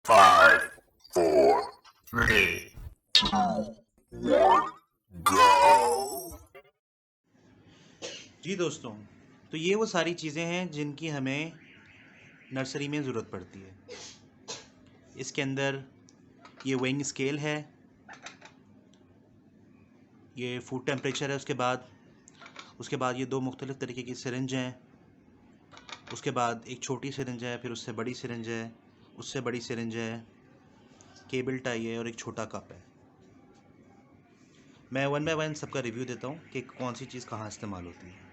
5, 4, 3, 2, 1, go! जी दोस्तों, तो ये वो सारी चीज़ें हैं जिनकी हमें नर्सरी में ज़रूरत पड़ती है। इसके अंदर ये वेइंग स्केल है, ये फूड टेम्परेचर है, उसके बाद ये दो मुख्तलिफ़ तरीके की सिरिंज हैं, उसके बाद एक छोटी सिरिंज है, फिर उससे बड़ी सिरिंज है, उससे बड़ी सिरिंज है, केबल टाई है और एक छोटा कप है। मैं वन बाय वन सबका रिव्यू देता हूँ कि कौन सी चीज़ कहाँ इस्तेमाल होती है।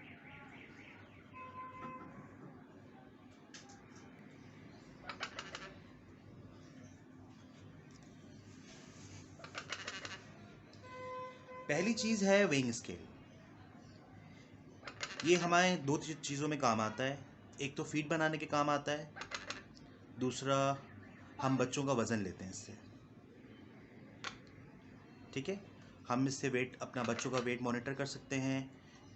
पहली चीज़ है वेइंग स्केल। ये हमारे दो चीज़ों में काम आता है। एक तो फीड बनाने के काम आता है, दूसरा हम बच्चों का वज़न लेते हैं इससे। ठीक है, हम इससे वेट, अपना बच्चों का वेट मॉनिटर कर सकते हैं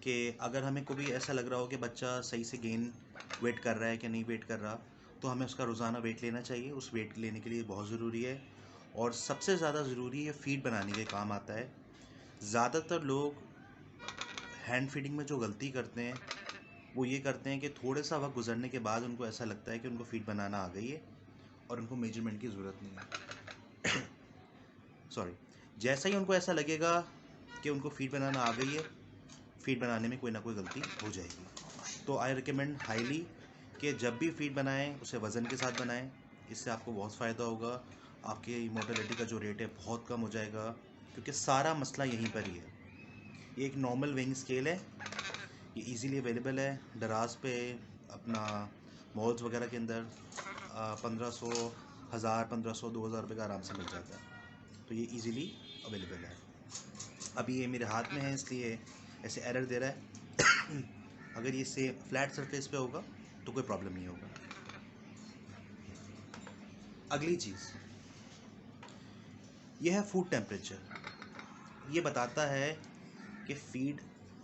कि अगर हमें कभी ऐसा लग रहा हो कि बच्चा सही से गेन वेट कर रहा है कि नहीं वेट कर रहा, तो हमें उसका रोज़ाना वेट लेना चाहिए। उस वेट लेने के लिए बहुत ज़रूरी है, और सबसे ज़्यादा ज़रूरी है फीड बनाने के काम आता है। ज़्यादातर लोग हैंड फीडिंग में जो गलती करते हैं वो ये करते हैं कि थोड़े सा वक्त गुजरने के बाद उनको ऐसा लगता है कि उनको फीड बनाना आ गई है और उनको मेजरमेंट की ज़रूरत नहीं है। सॉरी, जैसा ही उनको ऐसा लगेगा कि उनको फीड बनाना आ गई है, फीड बनाने में कोई ना कोई गलती हो जाएगी। तो आई रिकमेंड हाईली कि जब भी फीड बनाएं उसे वज़न के साथ बनाएं। इससे आपको बहुत फ़ायदा होगा। आपके मोर्टेलिटी का जो रेट है बहुत कम हो जाएगा, क्योंकि सारा मसला यहीं पर ही है। ये एक नॉर्मल वेइंग स्केल है, ये इजीली अवेलेबल है दराज पे, अपना मॉल्स वगैरह के अंदर 1500, 1000, 1500, 2000 रुपये का आराम से मिल जाता है। तो ये इजीली अवेलेबल है। अभी ये मेरे हाथ में है इसलिए ऐसे एरर दे रहा है। अगर ये से फ्लैट सरफेस पे होगा तो कोई प्रॉब्लम नहीं होगा। अगली चीज़ ये है फूड टेम्परेचर। ये बताता है कि फीड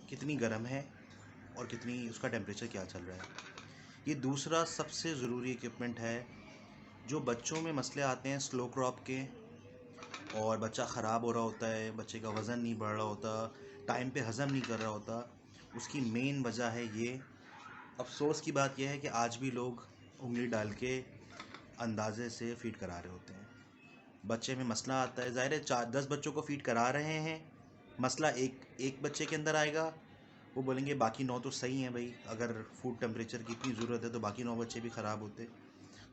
कितनी गर्म है और कितनी उसका टेम्परेचर क्या चल रहा है। ये दूसरा सबसे ज़रूरी इक्विपमेंट है। जो बच्चों में मसले आते हैं स्लो क्रॉप के, और बच्चा ख़राब हो रहा होता है, बच्चे का वज़न नहीं बढ़ रहा होता, टाइम पे हज़म नहीं कर रहा होता, उसकी मेन वजह है ये। अफसोस की बात यह है कि आज भी लोग उंगली डाल के अंदाजे से फ़ीड करा रहे होते हैं। बच्चे में मसला आता है, ज़ाहिर है 4-10 बच्चों को फ़ीड करा रहे हैं, मसला एक बच्चे के अंदर आएगा। वो बोलेंगे बाकी 9 तो सही हैं भाई, अगर फूड टेम्परेचर की इतनी ज़रूरत है तो बाकी 9 बच्चे भी ख़राब होते।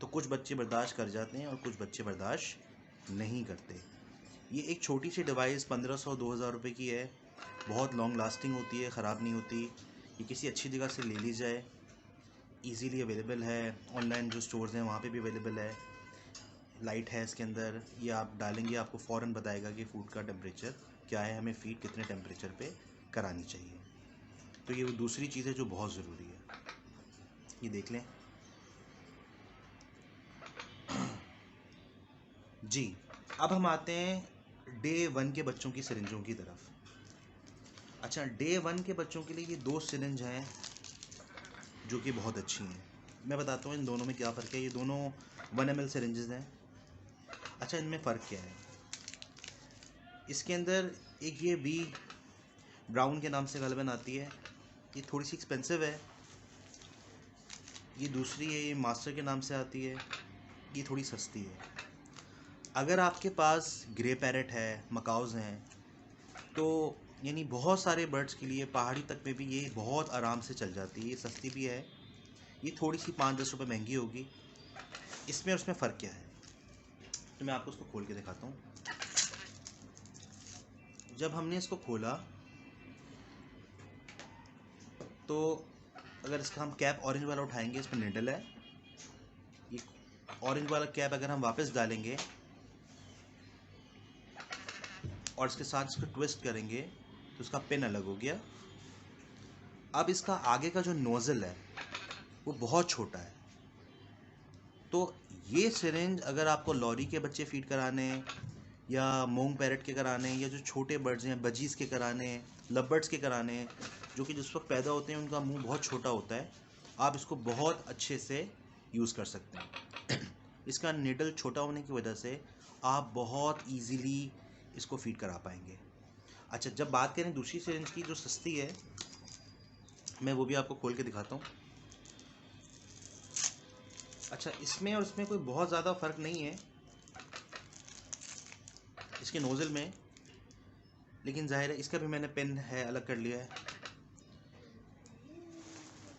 तो कुछ बच्चे बर्दाश्त कर जाते हैं और कुछ बच्चे बर्दाश्त नहीं करते। ये एक छोटी सी डिवाइस 1500-2000 रुपये की है, बहुत लॉन्ग लास्टिंग होती है, ख़राब नहीं होती। ये किसी अच्छी जगह से ले ली जाए, इजीली अवेलेबल है। ऑनलाइन जो स्टोर्स हैं वहाँ पे भी अवेलेबल है। लाइट है इसके अंदर, ये आप डालेंगे आपको फ़ौरन बताएगा कि फ़ूड का टेम्परेचर क्या है, हमें फ़ीड कितने टेम्परेचर पे करानी चाहिए। तो ये वो दूसरी चीज़ है जो बहुत ज़रूरी है। ये देख लें जी। अब हम आते हैं डे 1 के बच्चों की सिरिंजों की तरफ। अच्छा, डे 1 के बच्चों के लिए ये दो सिरिंज हैं जो कि बहुत अच्छी हैं। मैं बताता हूँ इन दोनों में क्या फ़र्क है। ये दोनों 1 ml सिरिंजेस हैं। अच्छा, इनमें फ़र्क क्या है? इसके अंदर एक ये बी ब्राउन के नाम से गालिबन आती है, ये थोड़ी सी एक्सपेंसिव है। ये दूसरी है, ये मास्टर के नाम से आती है, ये थोड़ी सस्ती है। अगर आपके पास ग्रे पैरेट है, मकाउज़ हैं, तो यानी बहुत सारे बर्ड्स के लिए पहाड़ी तक में भी ये बहुत आराम से चल जाती है। ये सस्ती भी है, ये थोड़ी सी 5-10 रुपये महंगी होगी। इसमें और उसमें फ़र्क क्या है, तो मैं आपको उसको खोल के दिखाता हूँ। जब हमने इसको खोला तो अगर इसका हम कैप ऑरेंज वाला उठाएंगे, इसमें निडल है। ये ऑरेंज वाला कैप अगर हम वापस डालेंगे और इसके साथ इसको ट्विस्ट करेंगे तो इसका पिन अलग हो गया। अब इसका आगे का जो नोज़ल है वो बहुत छोटा है। तो ये सिरिंज अगर आपको लॉरी के बच्चे फीड कराने हैं, या मोंग पैरट के कराने हैं, या जो छोटे बर्ड्स हैं बजीज़ के कराने हैं, लव के कराने हैं, जो कि जिस वक्त पैदा होते हैं उनका मुंह बहुत छोटा होता है, आप इसको बहुत अच्छे से यूज़ कर सकते हैं। इसका निडल छोटा होने की वजह से आप बहुत इजीली इसको फीड करा पाएंगे। अच्छा, जब बात करें दूसरी सिरिंज की जो सस्ती है, मैं वो भी आपको खोल के दिखाता हूँ। अच्छा, इसमें और इसमें कोई बहुत ज़्यादा फ़र्क नहीं है इसके नोज़ल में, लेकिन ज़ाहिर है इसका भी मैंने पेन है अलग कर लिया है।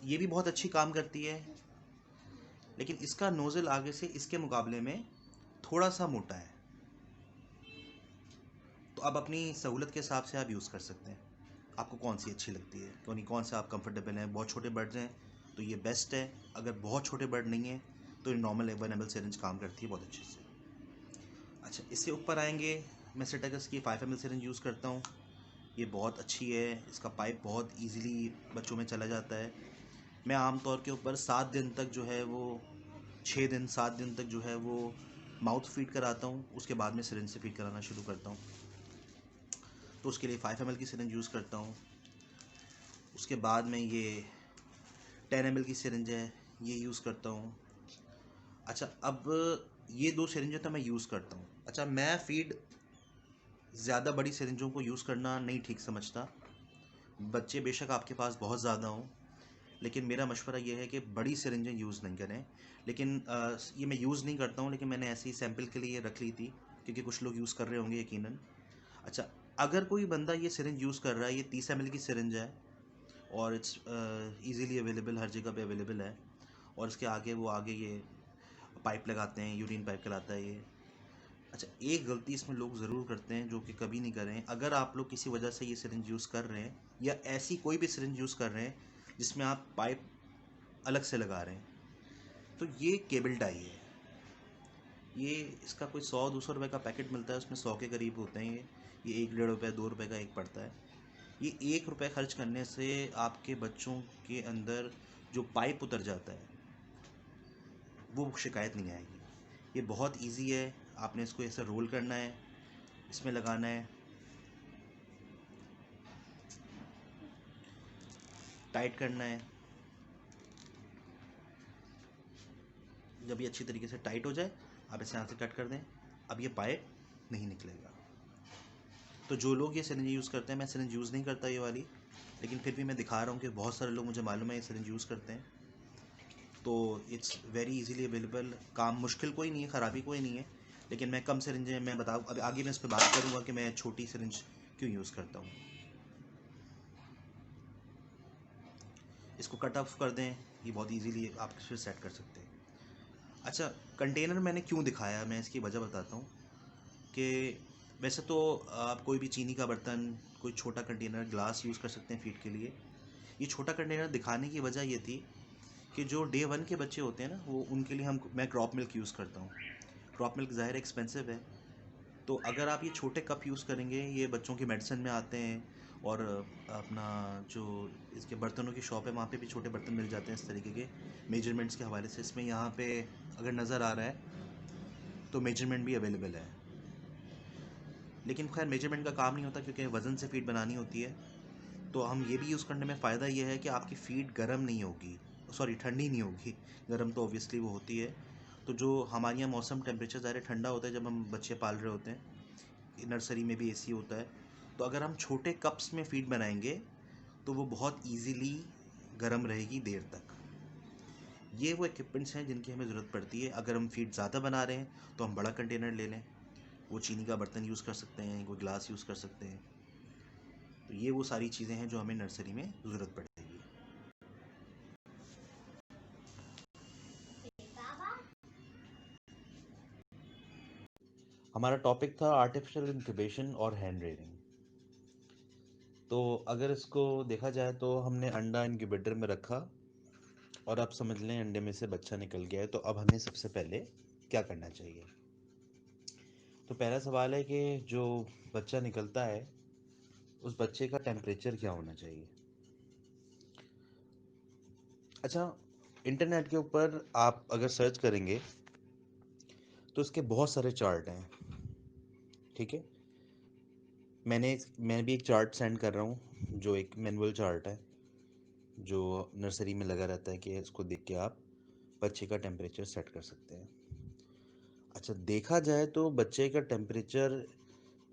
ये भी बहुत अच्छी काम करती है, लेकिन इसका नोज़ल आगे से इसके मुकाबले में थोड़ा सा मोटा है। तो अब अपनी सहूलत के हिसाब से आप यूज़ कर सकते हैं, आपको कौन सी अच्छी लगती है, कौन सा आप कंफर्टेबल हैं। बहुत छोटे बर्ड्स हैं तो ये बेस्ट है, अगर बहुत छोटे बर्ड नहीं है तो ये नॉर्मल 1 ml सिरिंज काम करती है बहुत अच्छे से। अच्छा, इससे ऊपर आएंगे, मैं सेटागस की 5 ml सिरिंज यूज़ करता हूँ। ये बहुत अच्छी है, इसका पाइप बहुत इजीली बच्चों में चला जाता है। मैं आमतौर के ऊपर 7 दिन तक जो है वो 6 दिन 7 दिन तक जो है वो माउथ फीड कराता हूँ, उसके बाद में सिरिंज से फीड कराना शुरू करता हूँ। तो उसके लिए 5 ml की सिरिंज यूज़ करता हूँ। उसके बाद में ये 10 ml की सिरिंज है, ये यूज़ करता हूँ। अच्छा, अब ये 2 सिरिंजें तो मैं यूज़ करता हूँ। अच्छा, मैं फीड ज़्यादा बड़ी सिरिंजों को यूज़ करना नहीं ठीक समझता। बच्चे बेशक आपके पास बहुत ज़्यादा हों, लेकिन मेरा मशवरा ये है कि बड़ी सिरिंजें यूज़ नहीं करें। लेकिन ये मैं यूज़ नहीं करता हूँ, लेकिन मैंने ऐसे ही सैंपल के लिए रख ली थी, क्योंकि कुछ लोग यूज़ कर रहे होंगे यकीनन। अच्छा, अगर कोई बंदा ये सिरिंज यूज़ कर रहा है, ये 30 ml की सिरिंज है और इट्स ईज़िली अवेलेबल, हर जगह पे अवेलेबल है। और इसके आगे वो आगे ये पाइप लगाते हैं, यूरिन पाइप कहलाता है ये। अच्छा, एक गलती इसमें लोग ज़रूर करते हैं जो कि कभी नहीं करें। अगर आप लोग किसी वजह से ये सिरिंज यूज़ कर रहे हैं, या ऐसी कोई भी सिरिंज यूज़ कर रहे हैं जिसमें आप पाइप अलग से लगा रहे हैं, तो ये केबल टाई है। ये इसका कोई 100-200 रुपये का पैकेट मिलता है, उसमें 100 के करीब होते हैं। ये 1-1.5 रुपये 2 रुपये का एक पड़ता है। ये 1 रुपये खर्च करने से आपके बच्चों के अंदर जो पाइप उतर जाता है वो शिकायत नहीं आएगी। ये बहुत इजी है, आपने इसको ऐसे रोल करना है, इसमें लगाना है, टाइट करना है। जब ये अच्छी तरीके से टाइट हो जाए, आप इसे यहाँ से कट कर दें। अब ये पाइप नहीं निकलेगा। तो जो लोग ये सिरिंज यूज़ करते हैं, मैं सिरिंज यूज़ नहीं करता ये वाली, लेकिन फिर भी मैं दिखा रहा हूँ कि बहुत सारे लोग, मुझे मालूम है, ये सिरिंज यूज़ करते हैं। तो इट्स वेरी इजीली अवेलेबल, काम मुश्किल कोई नहीं है, ख़राबी कोई नहीं है। लेकिन मैं कम सिरिंजें मैं बताऊँ, अब आगे मैं इस पर बात करूँगा कि मैं छोटी सिरिंज क्यों यूज़ करता हूँ। इसको कट ऑफ कर दें, ये बहुत इजीली आप फिर सेट कर सकते हैं। अच्छा, कंटेनर मैंने क्यों दिखाया, मैं इसकी वजह बताता हूँ कि वैसे तो आप कोई भी चीनी का बर्तन, कोई छोटा कंटेनर, ग्लास यूज़ कर सकते हैं फीड के लिए। ये छोटा कंटेनर दिखाने की वजह ये थी कि जो डे 1 के बच्चे होते हैं ना, वो उनके लिए मैं क्रॉप मिल्क यूज़ करता हूँ। क्रॉप मिल्क ज़ाहिर एक्सपेंसिव है, तो अगर आप ये छोटे कप यूज़ करेंगे, ये बच्चों की मेडिसिन में आते हैं। और अपना जो इसके बर्तनों की शॉप है, वहाँ पे भी छोटे बर्तन मिल जाते हैं इस तरीके के मेजरमेंट्स के हवाले से। इसमें यहाँ पे अगर नज़र आ रहा है तो मेजरमेंट भी अवेलेबल है, लेकिन खैर मेजरमेंट का काम नहीं होता, क्योंकि वज़न से फ़ीड बनानी होती है। तो हम ये भी यूज़ करने में फ़ायदा ये है कि आपकी फ़ीड गर्म नहीं होगी, सॉरी ठंडी नहीं होगी। गर्म तो ऑब्वियसली वो होती है। तो जो हमारे यहाँ मौसम टेम्परेचर ज़्यादा ठंडा होता है जब हम बच्चे पाल रहे होते हैं, नर्सरी में भी एसी होता है। तो अगर हम छोटे कप्स में फ़ीड बनाएंगे तो वो बहुत इजीली गर्म रहेगी देर तक। ये वो इक्विपमेंट्स हैं जिनकी हमें ज़रूरत पड़ती है। अगर हम फ़ीड ज़्यादा बना रहे हैं तो हम बड़ा कंटेनर ले लें, वो चीनी का बर्तन यूज़ कर सकते हैं, कोई ग्लास यूज़ कर सकते हैं। तो ये वो सारी चीज़ें हैं जो हमें नर्सरी में ज़रूरत पड़ेगी। हमारा टॉपिक था आर्टिफिशियल इंक्यूबेशन और हैंड रेयरिंग। तो अगर इसको देखा जाए तो हमने अंडा इंक्यूबेटर में रखा और अब समझ लें अंडे में से बच्चा निकल गया है। तो अब हमें सबसे पहले क्या करना चाहिए? तो पहला सवाल है कि जो बच्चा निकलता है उस बच्चे का टेम्परेचर क्या होना चाहिए। अच्छा, इंटरनेट के ऊपर आप अगर सर्च करेंगे तो इसके बहुत सारे चार्ट हैं, ठीक है। मैं भी एक चार्ट सेंड कर रहा हूँ, जो एक मैनुअल चार्ट है जो नर्सरी में लगा रहता है, कि इसको देख के आप बच्चे का टेम्परेचर सेट कर सकते हैं। अच्छा, देखा जाए तो बच्चे का टेम्परेचर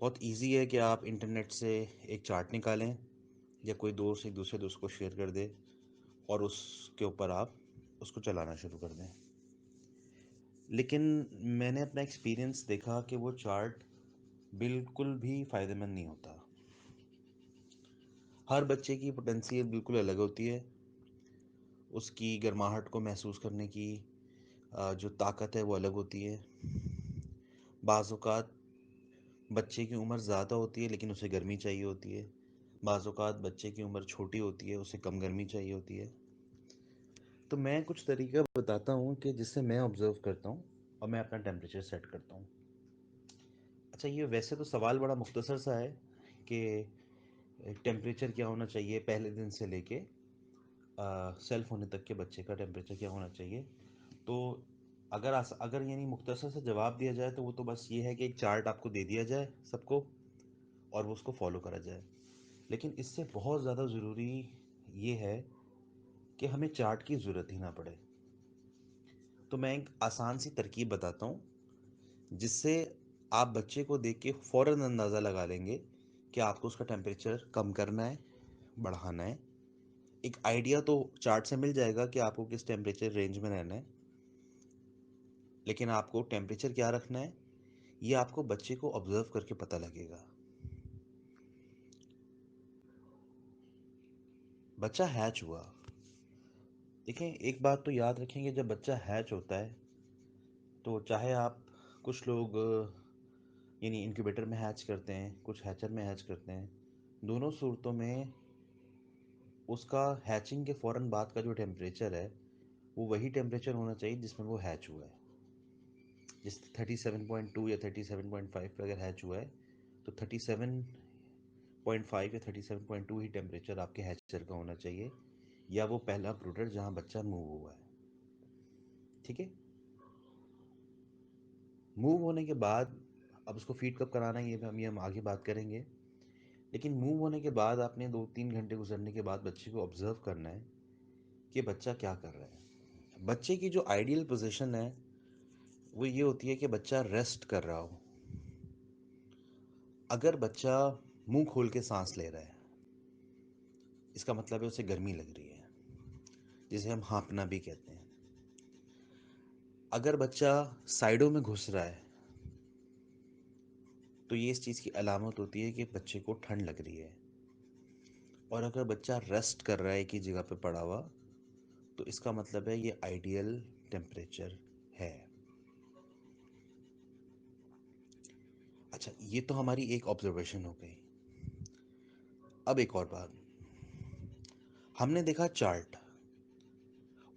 बहुत इजी है कि आप इंटरनेट से एक चार्ट निकालें या कोई दोस्त एक दूसरे दोस्त को शेयर कर दे और उसके ऊपर आप उसको चलाना शुरू कर दें। लेकिन मैंने अपना एक्सपीरियंस देखा कि वो चार्ट बिल्कुल भी फ़ायदेमंद नहीं होता। हर बच्चे की पोटेंशियल बिल्कुल अलग होती है। उसकी गर्माहट को महसूस करने की जो ताकत है वो अलग होती है। बाज़ औक़ात बच्चे की उम्र ज़्यादा होती है लेकिन उसे गर्मी चाहिए होती है। बाज़ औक़ात बच्चे की उम्र छोटी होती है, उसे कम गर्मी चाहिए होती है। तो मैं कुछ तरीका बताता हूँ कि जिससे मैं ऑब्ज़र्व करता हूँ और मैं अपना टेम्परेचर सेट करता हूँ। अच्छा, ये वैसे तो सवाल बड़ा मुख्तसर सा है कि टेम्परेचर क्या होना चाहिए पहले दिन से लेके सेल्फ होने तक के बच्चे का टेम्परेचर क्या होना चाहिए। तो अगर यानी मुख्तसर से जवाब दिया जाए तो वो तो बस ये है कि एक चार्ट आपको दे दिया जाए सबको और वो उसको फॉलो करा जाए। लेकिन इससे बहुत ज़्यादा ज़रूरी ये है कि हमें चार्ट की ज़रूरत ही ना पड़े। तो मैं एक आसान सी तरकीब बताता हूँ जिससे आप बच्चे को देख के फ़ौरन अंदाज़ा लगा लेंगे कि आपको उसका टेम्परेचर कम करना है, बढ़ाना है। एक आइडिया तो चार्ट से मिल जाएगा कि आपको किस टेम्परेचर रेंज में रहना है, लेकिन आपको टेम्परेचर क्या रखना है ये आपको बच्चे को ऑब्जर्व करके पता लगेगा। बच्चा हैच हुआ। देखें, एक बात तो याद रखेंगे, जब बच्चा हैच होता है तो चाहे आप कुछ लोग यानी इंक्यूबेटर में हैच करते हैं, कुछ हैचर में हैच करते हैं, दोनों सूरतों में उसका हैचिंग के फ़ौरन बाद का जो टेम्परेचर है वो वही टेम्परेचर होना चाहिए जिसमें वो हैच हुआ है। जिस 37.2 या 37.5 पे अगर हैच हुआ है तो 37.5 या 37.2 ही टेम्परेचर आपके हैचर का होना चाहिए, या वो पहला ब्रूडर जहाँ बच्चा मूव हुआ है। ठीक है। मूव होने के बाद अब उसको फीड कब कराना है ये हम आगे बात करेंगे। लेकिन मूव होने के बाद आपने 2-3 घंटे गुजरने के बाद बच्चे को ऑब्ज़र्व करना है कि बच्चा क्या कर रहा है। बच्चे की जो आइडियल पोजीशन है वो ये होती है कि बच्चा रेस्ट कर रहा हो। अगर बच्चा मुंह खोल के सांस ले रहा है इसका मतलब है उसे गर्मी लग रही है, जिसे हम हाँफना भी कहते हैं। अगर बच्चा साइडों में घुस रहा है तो ये इस चीज़ की अलामत होती है कि बच्चे को ठंड लग रही है। और अगर बच्चा रेस्ट कर रहा है एक ही जगह पे पड़ा हुआ तो इसका मतलब है ये आइडियल टेम्परेचर है। अच्छा, ये तो हमारी एक ऑब्जर्वेशन हो गई। अब एक और बात, हमने देखा चार्ट,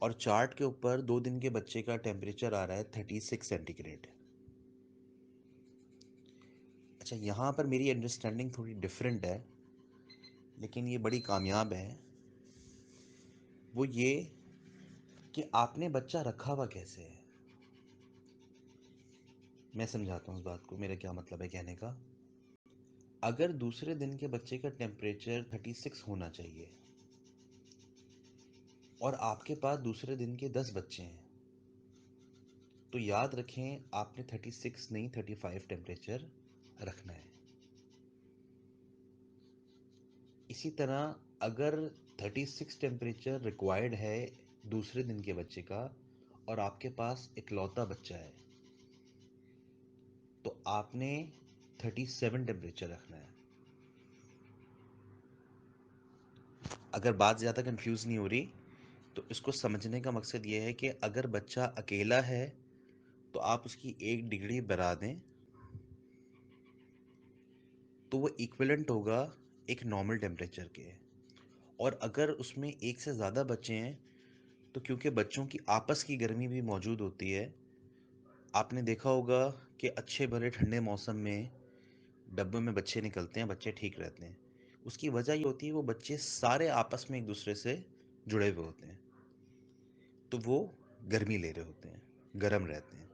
और चार्ट के ऊपर 2 दिन के बच्चे का टेम्परेचर आ रहा है 36 सेंटीग्रेड। अच्छा, यहाँ पर मेरी अंडरस्टैंडिंग थोड़ी डिफरेंट है लेकिन ये बड़ी कामयाब है। वो ये कि आपने बच्चा रखा हुआ कैसे है। मैं समझाता हूँ उस बात को, मेरा क्या मतलब है कहने का। अगर दूसरे दिन के बच्चे का टेम्परेचर 36 होना चाहिए और आपके पास दूसरे दिन के 10 बच्चे हैं तो याद रखें आपने 36 नहीं 35 टेम्परेचर रखना है। इसी तरह अगर 36 टेम्परेचर रिक्वायर्ड है दूसरे दिन के बच्चे का और आपके पास इकलौता बच्चा है तो आपने 37 टेम्परेचर रखना है। अगर बात ज़्यादा कंफ्यूज नहीं हो रही तो इसको समझने का मकसद ये है कि अगर बच्चा अकेला है तो आप उसकी 1 डिग्री बढ़ा दें तो वो इक्विवेलेंट होगा एक नॉर्मल टेम्परेचर के। और अगर उसमें एक से ज़्यादा बच्चे हैं तो क्योंकि बच्चों की आपस की गर्मी भी मौजूद होती है, आपने देखा होगा कि अच्छे भले ठंडे मौसम में डब्बे में बच्चे निकलते हैं, बच्चे ठीक रहते हैं। उसकी वजह ये होती है वो बच्चे सारे आपस में एक दूसरे से जुड़े हुए होते हैं तो वो गर्मी ले रहे होते हैं, गर्म रहते हैं।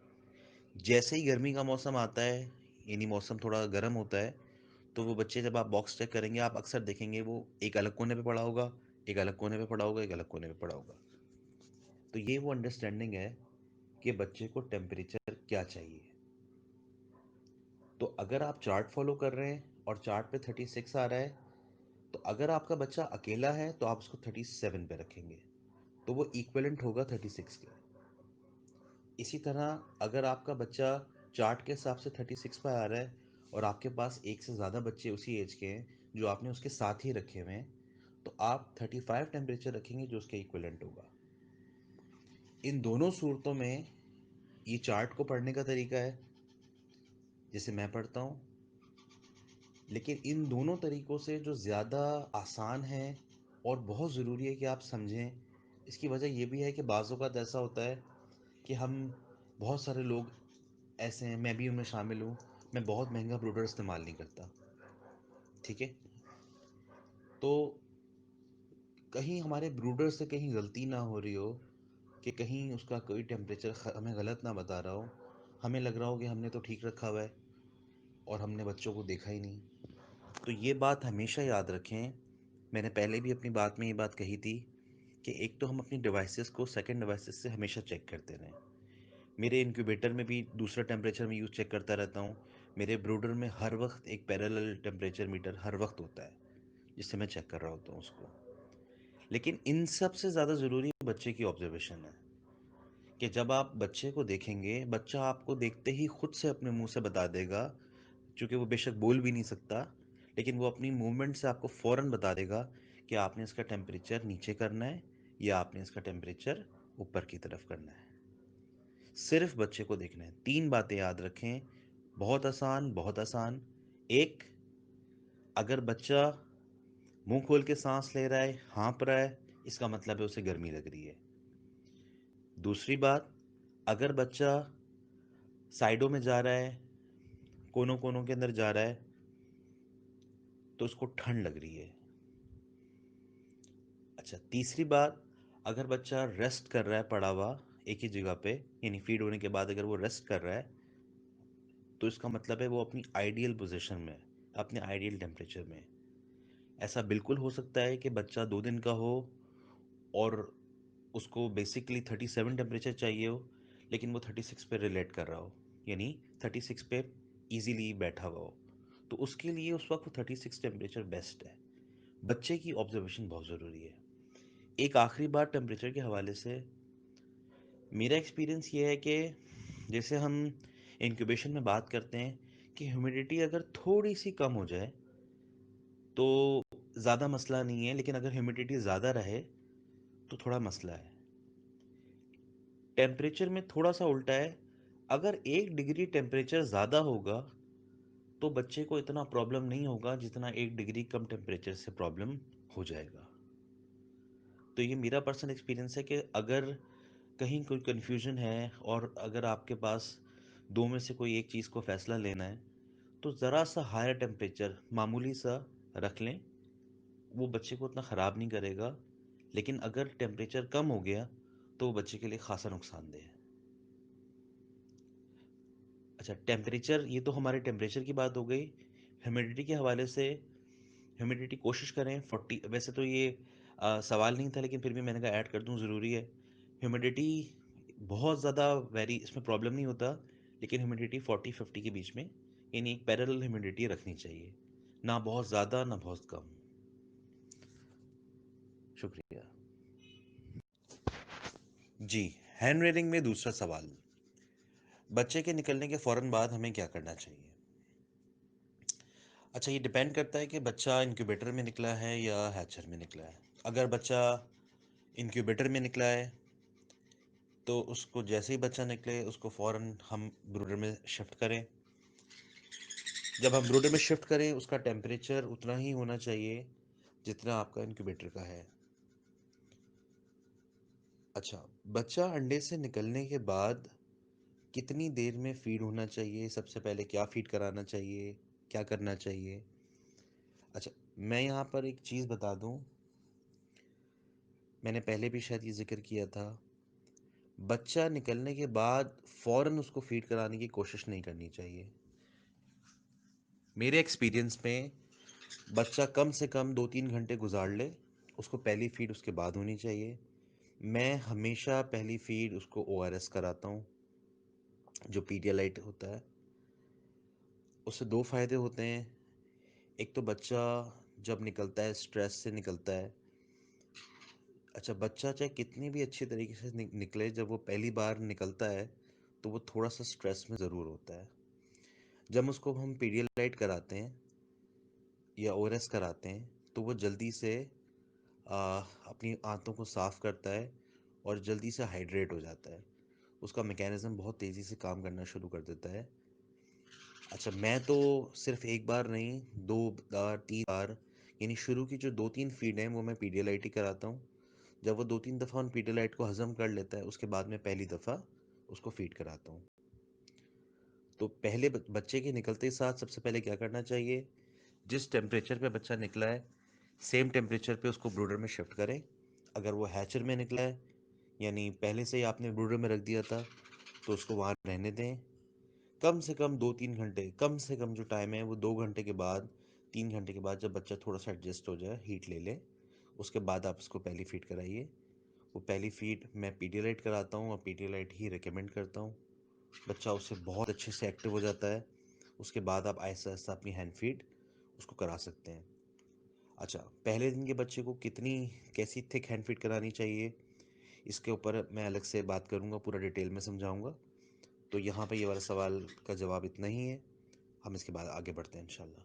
जैसे ही गर्मी का मौसम आता है यानी मौसम थोड़ा गर्म होता है तो वो बच्चे जब आप बॉक्स चेक करेंगे आप अक्सर देखेंगे वो एक अलग कोने पे पड़ा होगा, एक अलग कोने पे पड़ा होगा, एक अलग कोने पे पड़ा होगा। तो ये वो अंडरस्टैंडिंग है कि बच्चे को टेम्परेचर क्या चाहिए। तो अगर आप चार्ट फॉलो कर रहे हैं और चार्ट पे 36 आ रहा है, तो अगर आपका बच्चा अकेला है तो आप उसको 37 पे रखेंगे, तो वो इक्विवेलेंट होगा 36 के। इसी तरह अगर आपका बच्चा चार्ट के हिसाब से 36 पे आ रहा है और आपके पास एक से ज़्यादा बच्चे उसी एज के हैं जो आपने उसके साथ ही रखे हुए हैं, तो आप 35 टेम्परेचर रखेंगे जो उसके इक्विवेलेंट होगा। इन दोनों सूरतों में ये चार्ट को पढ़ने का तरीका है जैसे मैं पढ़ता हूँ, लेकिन इन दोनों तरीक़ों से जो ज़्यादा आसान है और बहुत ज़रूरी है कि आप समझें, इसकी वजह ये भी है कि बाज़ औक़ात ऐसा होता है कि हम बहुत सारे लोग ऐसे हैं, मैं भी उनमें शामिल हूँ, मैं बहुत महंगा ब्रूडर इस्तेमाल नहीं करता, ठीक है? तो कहीं हमारे ब्रूडर से कहीं गलती ना हो रही हो कि कहीं उसका कोई टेम्परेचर हमें गलत ना बता रहा हो, हमें लग रहा हो कि हमने तो ठीक रखा हुआ है और हमने बच्चों को देखा ही नहीं। तो ये बात हमेशा याद रखें, मैंने पहले भी अपनी बात में ये बात कही थी कि एक तो हम अपनी डिवाइसेस को सेकंड डिवाइसेस से हमेशा चेक करते रहें। मेरे इंक्यूबेटर में भी दूसरा टेम्परेचर मैं यूज़ चेक करता रहता हूँ। मेरे ब्रूडर में हर वक्त एक पैरेलल टेम्परेचर मीटर हर वक्त होता है, जिससे मैं चेक कर रहा होता हूँ उसको। लेकिन इन सब से ज़्यादा ज़रूरी बच्चे की ऑब्जर्वेशन है कि जब आप बच्चे को देखेंगे, बच्चा आपको देखते ही खुद से अपने मुंह से बता देगा, चूँकि वो बेशक बोल भी नहीं सकता, लेकिन वो अपनी मूवमेंट से आपको फ़ौरन बता देगा कि आपने इसका टेम्परेचर नीचे करना है या आपने इसका टेम्परेचर ऊपर की तरफ करना है। सिर्फ बच्चे को देखना है। 3 बातें याद रखें, बहुत आसान, बहुत आसान। एक, अगर बच्चा मुंह खोल के सांस ले रहा है, हाँफ रहा है, इसका मतलब है उसे गर्मी लग रही है। दूसरी बात, अगर बच्चा साइडों में जा रहा है, कोनों कोनों के अंदर जा रहा है, तो उसको ठंड लग रही है। अच्छा, तीसरी बात, अगर बच्चा रेस्ट कर रहा है पड़ा हुआ एक ही जगह पे, यानी फीड होने के बाद अगर वो रेस्ट कर रहा है, तो इसका मतलब है वो अपनी आइडियल पोजीशन में, अपने आइडियल टेम्परेचर में। ऐसा बिल्कुल हो सकता है कि बच्चा 2 दिन का हो और उसको बेसिकली 37 टेम्परेचर चाहिए हो, लेकिन वो 36 पे रिलेट कर रहा हो, यानी 36 पे इजीली बैठा हुआ हो, तो उसके लिए उस वक्त 36 टेम्परेचर बेस्ट है। बच्चे की ऑब्जर्वेशन बहुत ज़रूरी है। एक आखिरी बात टेम्परेचर के हवाले से, मेरा एक्सपीरियंस ये है कि जैसे हम इंक्यूबेशन में बात करते हैं कि ह्यूमिडिटी अगर थोड़ी सी कम हो जाए तो ज़्यादा मसला नहीं है, लेकिन अगर ह्यूमिडिटी ज़्यादा रहे तो थोड़ा मसला है। टेम्परेचर में थोड़ा सा उल्टा है, अगर 1 डिग्री टेम्परेचर ज़्यादा होगा तो बच्चे को इतना प्रॉब्लम नहीं होगा जितना 1 डिग्री कम टेम्परेचर से प्रॉब्लम हो जाएगा। तो ये मेरा पर्सनल एक्सपीरियंस है कि अगर कहीं कोई कन्फ्यूजन है और अगर आपके पास दो में से कोई एक चीज़ को फ़ैसला लेना है, तो ज़रा सा हायर टेम्परेचर मामूली सा रख लें, वो बच्चे को उतना ख़राब नहीं करेगा। लेकिन अगर टेम्परेचर कम हो गया तो वो बच्चे के लिए खासा नुकसानदेह है। अच्छा, टेम्परेचर, ये तो हमारे टेम्परेचर की बात हो गई। ह्यूमिडिटी के हवाले से, ह्यूमिडिटी कोशिश करें 40, वैसे तो ये सवाल नहीं था लेकिन फिर भी मैंने कहा ऐड कर दूं, ज़रूरी है। ह्यूमिडिटी बहुत ज़्यादा वेरी इसमें प्रॉब्लम नहीं होता, लेकिन ह्यूमिडिटी 40-50 के बीच में, यानी एक पैरेलल ह्यूमिडिटी रखनी चाहिए, ना बहुत ज़्यादा ना बहुत कम। शुक्रिया जी। हैंड रेडिंग में दूसरा सवाल, बच्चे के निकलने के फ़ौरन बाद हमें क्या करना चाहिए? अच्छा, ये डिपेंड करता है कि बच्चा इंक्यूबेटर में निकला है या हैचर में निकला है। अगर बच्चा इंक्यूबेटर में निकला है तो उसको जैसे ही बच्चा निकले उसको फ़ौरन हम ब्रूडर में शिफ्ट करें। जब हम ब्रूडर में शिफ्ट करें उसका टेम्परेचर उतना ही होना चाहिए जितना आपका इंक्यूबेटर का है। अच्छा, बच्चा अंडे से निकलने के बाद कितनी देर में फीड होना चाहिए, सबसे पहले क्या फीड कराना चाहिए, क्या करना चाहिए? अच्छा, मैं यहाँ पर एक चीज़ बता दूँ, मैंने पहले भी शायद ये ज़िक्र किया था, बच्चा निकलने के बाद फ़ौरन उसको फीड कराने की कोशिश नहीं करनी चाहिए। मेरे एक्सपीरियंस में बच्चा कम से कम 2-3 घंटे गुजार ले, उसको पहली फीड उसके बाद होनी चाहिए। मैं हमेशा पहली फीड उसको ORS कराता हूँ, जो पीडियालाइट होता है, उससे दो फ़ायदे होते हैं। एक तो बच्चा जब निकलता है स्ट्रेस से निकलता है। अच्छा, बच्चा चाहे कितनी भी अच्छी तरीके से निकले, जब वो पहली बार निकलता है तो वो थोड़ा सा स्ट्रेस में ज़रूर होता है। जब उसको हम पीडियालाइट कराते हैं या ओआरएस कराते हैं तो वो जल्दी से अपनी आंतों को साफ़ करता है और जल्दी से हाइड्रेट हो जाता है। उसका मैकेनिज़्म बहुत तेज़ी से काम करना शुरू कर देता है। अच्छा, मैं तो सिर्फ एक बार नहीं, 2 बार 3 बार, यानी शुरू की जो 2-3 फ़ीड हैं वो मैं पीडियालाइट ही कराता हूँ। जब वो 2-3 दफ़ा उन पीडियालाइट को हज़म कर लेता है, उसके बाद मैं पहली दफ़ा उसको फ़ीड कराता हूँ। तो पहले बच्चे के निकलते ही साथ सबसे पहले क्या करना चाहिए, जिस टेम्परेचर पे बच्चा निकला है सेम टेम्परेचर पे उसको ब्रूडर में शिफ्ट करें। अगर वो हैचर में निकला है, यानी पहले से ही आपने ब्रूडर में रख दिया था, तो उसको वहाँ रहने दें। कम से कम 2-3 घंटे, कम से कम जो टाइम है वो 2 घंटे के बाद, 3 घंटे के बाद, जब बच्चा थोड़ा सा एडजस्ट हो जाए, हीट ले ले, उसके बाद आप उसको पहली फ़ीड कराइए। वो पहली फ़ीड मैं पीडियालाइट कराता हूँ और पीडियालाइट ही रिकमेंड करता हूँ। बच्चा उससे बहुत अच्छे से एक्टिव हो जाता है। उसके बाद आप आहिस्ता आहिस्ता अपनी हैंड फीड उसको करा सकते हैं। अच्छा, पहले दिन के बच्चे को कैसी थिक हैंड फीड करानी चाहिए, इसके ऊपर मैं अलग से बात करूँगा, पूरा डिटेल में समझाऊँगा। तो यहाँ पे ये वाला सवाल का जवाब इतना ही है। हम इसके बाद आगे बढ़ते हैं इंशाल्लाह।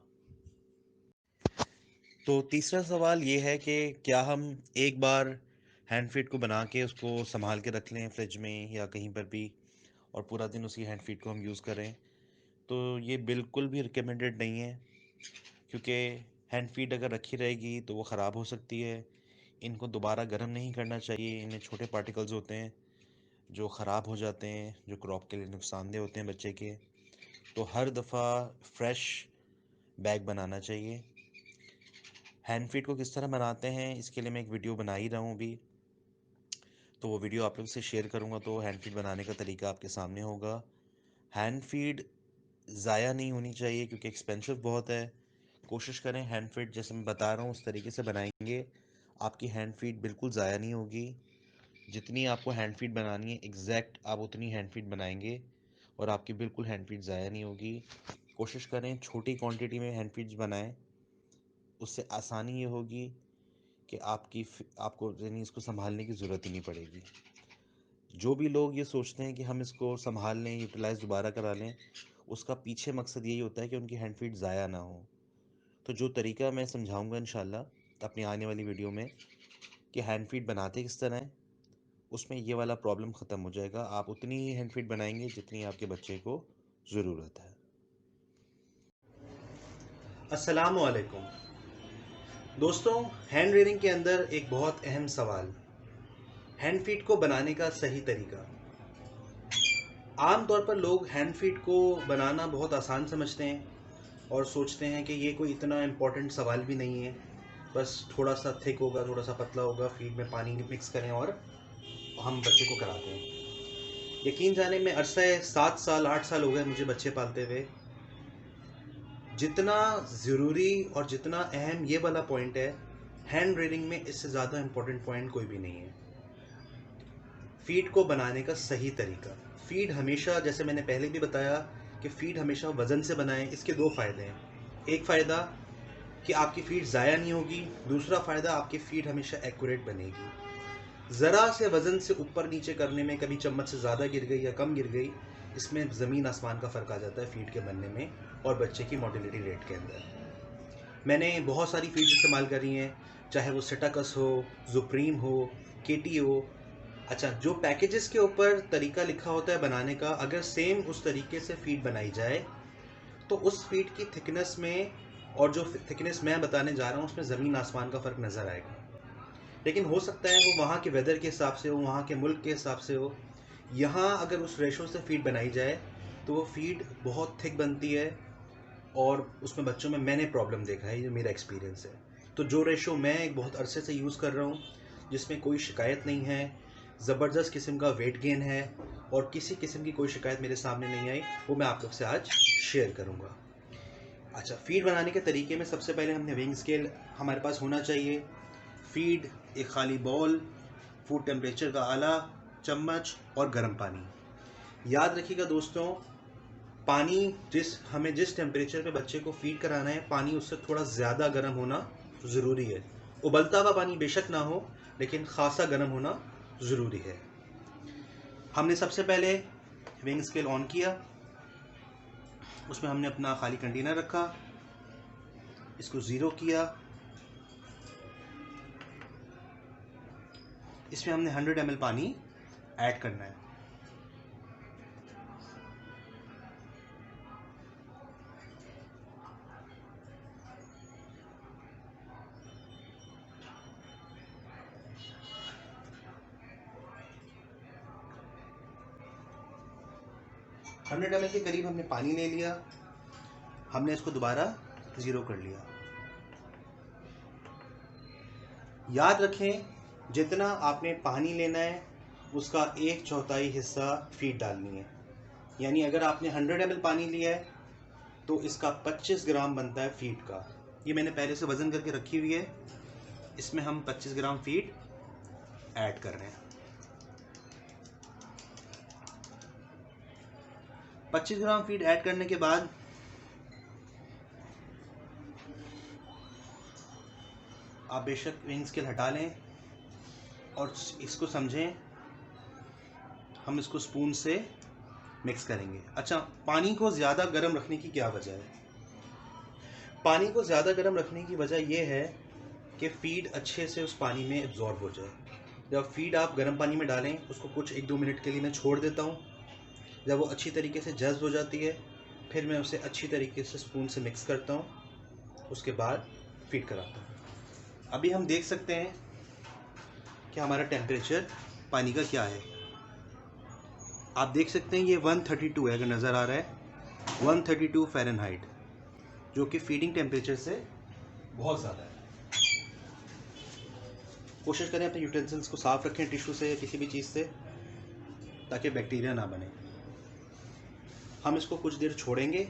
तो तीसरा सवाल ये है कि क्या हम एक बार हैंड फीड को बना के उसको संभाल के रख लें फ्रिज में या कहीं पर भी, और पूरा दिन उसी हैंड फीड को हम यूज़ करें? तो ये बिल्कुल भी रिकमेंडेड नहीं है, क्योंकि हैंड फीड अगर रखी रहेगी तो वो ख़राब हो सकती है। इनको दोबारा गर्म नहीं करना चाहिए। इनमें छोटे पार्टिकल्स होते हैं जो ख़राब हो जाते हैं, जो क्रॉप के लिए नुकसानदेह होते हैं बच्चे के। तो हर दफ़ा फ्रेश बैग बनाना चाहिए। हैंड फीड को किस तरह बनाते हैं, इसके लिए मैं एक वीडियो बना ही रहा हूँ अभी, तो वो वीडियो आप लोग से शेयर करूँगा, तो हैंड फीड बनाने का तरीका आपके सामने होगा। हैंड फीड ज़ाया नहीं होनी चाहिए क्योंकि एक्सपेंसिव बहुत है। कोशिश करें हैंड फीड जैसे मैं बता रहा हूँ उस तरीके से बनाएंगे, आपकी हैंड फीड बिल्कुल ज़ाया नहीं होगी। जितनी आपको हैंड फीड बनानी है एग्जैक्ट आप उतनी हैंड फीड बनाएंगे और आपकी बिल्कुल हैंड फीड ज़ाया नहीं होगी। कोशिश करें छोटी क्वांटिटी में हैंड फीड्स बनाएं, उससे आसानी ये होगी कि आपको यानी इसको संभालने की ज़रूरत ही नहीं पड़ेगी। जो भी लोग ये सोचते हैं कि हम इसको संभाल लें, यूटिलाइज़ दोबारा करा लें, उसका पीछे मकसद यही होता है कि उनकी हैंड फीड ज़ाया ना हो। तो जो तरीका मैं समझाऊंगा इंशाल्लाह अपनी आने वाली वीडियो में कि हैंड फीड बनाते किस तरह है, उसमें ये वाला प्रॉब्लम ख़त्म हो जाएगा। आप उतनी ही हैंड फीड बनाएंगे जितनी आपके बच्चे को ज़रूरत है। अस्सलाम वालेकुम दोस्तों, हैंड रेयरिंग के अंदर एक बहुत अहम सवाल, हैंड फीड को बनाने का सही तरीका। आमतौर पर लोग हैंड फीड को बनाना बहुत आसान समझते हैं और सोचते हैं कि ये कोई इतना इम्पोर्टेंट सवाल भी नहीं है, बस थोड़ा सा थिक होगा, थोड़ा सा पतला होगा, फीड में पानी मिक्स करें और हम बच्चे को कराते हैं। यकीन जाने में अरसा 7 साल 8 साल हो गए मुझे बच्चे पालते हुए। जितना ज़रूरी और जितना अहम ये वाला पॉइंट है, हैंड रेयरिंग में इससे ज़्यादा इम्पोर्टेंट पॉइंट कोई भी नहीं है। फीड को बनाने का सही तरीका। फीड हमेशा, जैसे मैंने पहले भी बताया कि फ़ीड हमेशा वज़न से बनाएं। इसके दो फ़ायदे हैं। एक फ़ायदा कि आपकी फ़ीड ज़ाया नहीं होगी, दूसरा फ़ायदा आपकी फ़ीड हमेशा एक्यूरेट बनेगी। ज़रा से वज़न से ऊपर नीचे करने में, कभी चम्मच से ज़्यादा गिर गई या कम गिर गई, इसमें ज़मीन आसमान का फ़र्क आ जाता है फ़ीड के बनने में और बच्चे की मोटिलिटी रेट के अंदर। मैंने बहुत सारी फीड्स इस्तेमाल करी हैं, चाहे वो सिटाकस हो, सुप्रीम हो, केटी हो। अच्छा, जो पैकेजेस के ऊपर तरीका लिखा होता है बनाने का, अगर सेम उस तरीके से फीड बनाई जाए तो उस फीड की थिकनेस में और जो थिकनेस मैं बताने जा रहा हूँ उसमें ज़मीन आसमान का फ़र्क नज़र आएगा। लेकिन हो सकता है वो वहाँ के वेदर के हिसाब से हो, वहाँ के मुल्क के हिसाब से हो। यहाँ अगर उस रेशो से फीड बनाई जाए तो वो फीड बहुत थिक बनती है और उसमें बच्चों में मैंने प्रॉब्लम देखा है, ये मेरा एक्सपीरियंस है। तो जो रेशो मैं एक बहुत अरसे से यूज़ कर रहा हूँ, जिसमें कोई शिकायत नहीं है, ज़बरदस्त किस्म का वेट गेन है और किसी किस्म की कोई शिकायत मेरे सामने नहीं आई, वो मैं आप लोग से आज शेयर करूँगा। अच्छा, फीड बनाने के तरीके में सबसे पहले हमने वेइंग स्केल हमारे पास होना चाहिए, फीड, एक खाली बॉल, फूड टेम्परेचर का आला, चम्मच और गर्म पानी। याद रखिएगा दोस्तों, पानी हमें जिस टेम्परेचर पे बच्चे को फीड कराना है, पानी उससे थोड़ा ज़्यादा गर्म होना ज़रूरी है। उबलता हुआ पानी बेशक ना हो, लेकिन खासा गर्म होना ज़रूरी है। हमने सबसे पहले वेइंग स्केल ऑन किया, उसमें हमने अपना खाली कंटेनर रखा, इसको 0 किया, इसमें हमने 100 ml पानी ऐड करना है। $100 ml के करीब हमने पानी ले लिया, हमने इसको दोबारा 0 कर लिया। याद रखें, जितना आपने पानी लेना है उसका 1/4 हिस्सा फीड डालनी है। यानी अगर आपने 100 ml पानी लिया है तो इसका 25 ग्राम बनता है फीड का। ये मैंने पहले से वज़न करके रखी हुई है, इसमें हम 25 ग्राम फीड ऐड कर रहे हैं। 25 ग्राम फीड ऐड करने के बाद आप बेशक वेइंग स्केल हटा लें और इसको समझें, हम इसको स्पून से मिक्स करेंगे। अच्छा, पानी को ज़्यादा गर्म रखने की क्या वजह है? पानी को ज़्यादा गर्म रखने की वजह यह है कि फ़ीड अच्छे से उस पानी में एब्जॉर्ब हो जाए। जब फ़ीड आप गर्म पानी में डालें, उसको कुछ 1-2 मिनट के लिए मैं छोड़ देता हूँ। जब वो अच्छी तरीके से जज़्ब हो जाती है, फिर मैं उसे अच्छी तरीके से स्पून से मिक्स करता हूँ, उसके बाद फीड कराता हूँ। अभी हम देख सकते हैं कि हमारा टेम्परेचर पानी का क्या है। आप देख सकते हैं ये 132 है, अगर नज़र आ रहा है 132 फ़ारेनहाइट, जो कि फीडिंग टेम्परेचर से बहुत ज़्यादा है। कोशिश करें अपने यूटेंसिल्स को साफ़ रखें टिश्यू से या किसी भी चीज़ से, ताकि बैक्टीरिया ना बने। हम इसको कुछ देर छोड़ेंगे।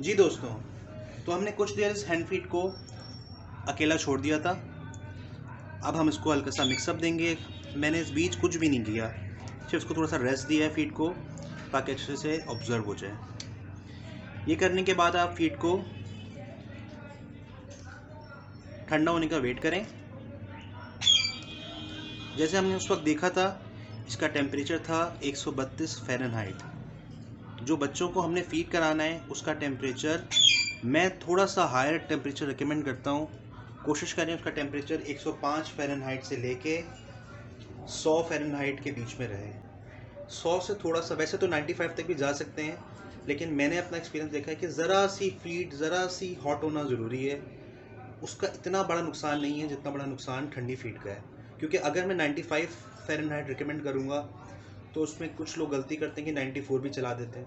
जी दोस्तों, तो हमने कुछ देर इस हैंड फीड को अकेला छोड़ दिया था। अब हम इसको हल्का सा मिक्सअप देंगे। मैंने इस बीच कुछ भी नहीं किया, सिर्फ इसको थोड़ा सा रेस्ट दिया है फीड को, ताकि अच्छे से ऑब्जर्व हो जाए। ये करने के बाद आप फीड को ठंडा होने का वेट करें। जैसे हमने उस वक्त देखा था, इसका टेम्परेचर था 132 फ़ारेनहाइट। जो बच्चों को हमने फीड कराना है उसका टेम्परेचर मैं थोड़ा सा हायर टेम्परेचर रिकमेंड करता हूँ। कोशिश करें उसका टेम्परेचर 105 फ़ारेनहाइट से लेके 100 फ़ारेनहाइट के बीच में रहे। 100 से थोड़ा सा, वैसे तो 95 तक भी जा सकते हैं, लेकिन मैंने अपना एक्सपीरियंस देखा है कि ज़रा सी फीड ज़रा सी हॉट होना ज़रूरी है। उसका इतना बड़ा नुकसान नहीं है जितना बड़ा नुकसान ठंडी फीड का है। क्योंकि अगर मैं 95 फ़ारेनहाइट रिकमेंड करूँगा तो उसमें कुछ लोग गलती करते हैं कि 94 भी चला देते हैं।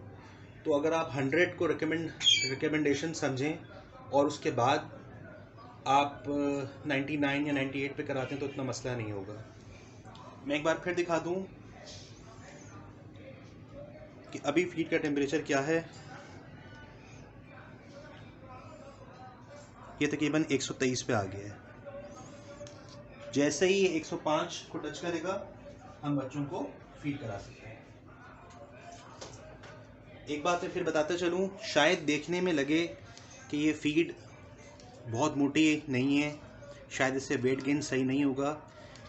तो अगर आप 100 को रिकमेंडेशन समझें और उसके बाद आप 99 या 98 पे कराते हैं तो इतना मसला नहीं होगा। मैं एक बार फिर दिखा दूं कि अभी फीड का टेम्परेचर क्या है। ये तकरीबन 123 पे आ गया है। जैसे ही ये 105 को टच करेगा, हम बच्चों को फीड करा सकते हैं। एक बात मैं फिर बताता चलूँ, शायद देखने में लगे कि ये फीड बहुत मोटी नहीं है, शायद इससे वेट गेन सही नहीं होगा,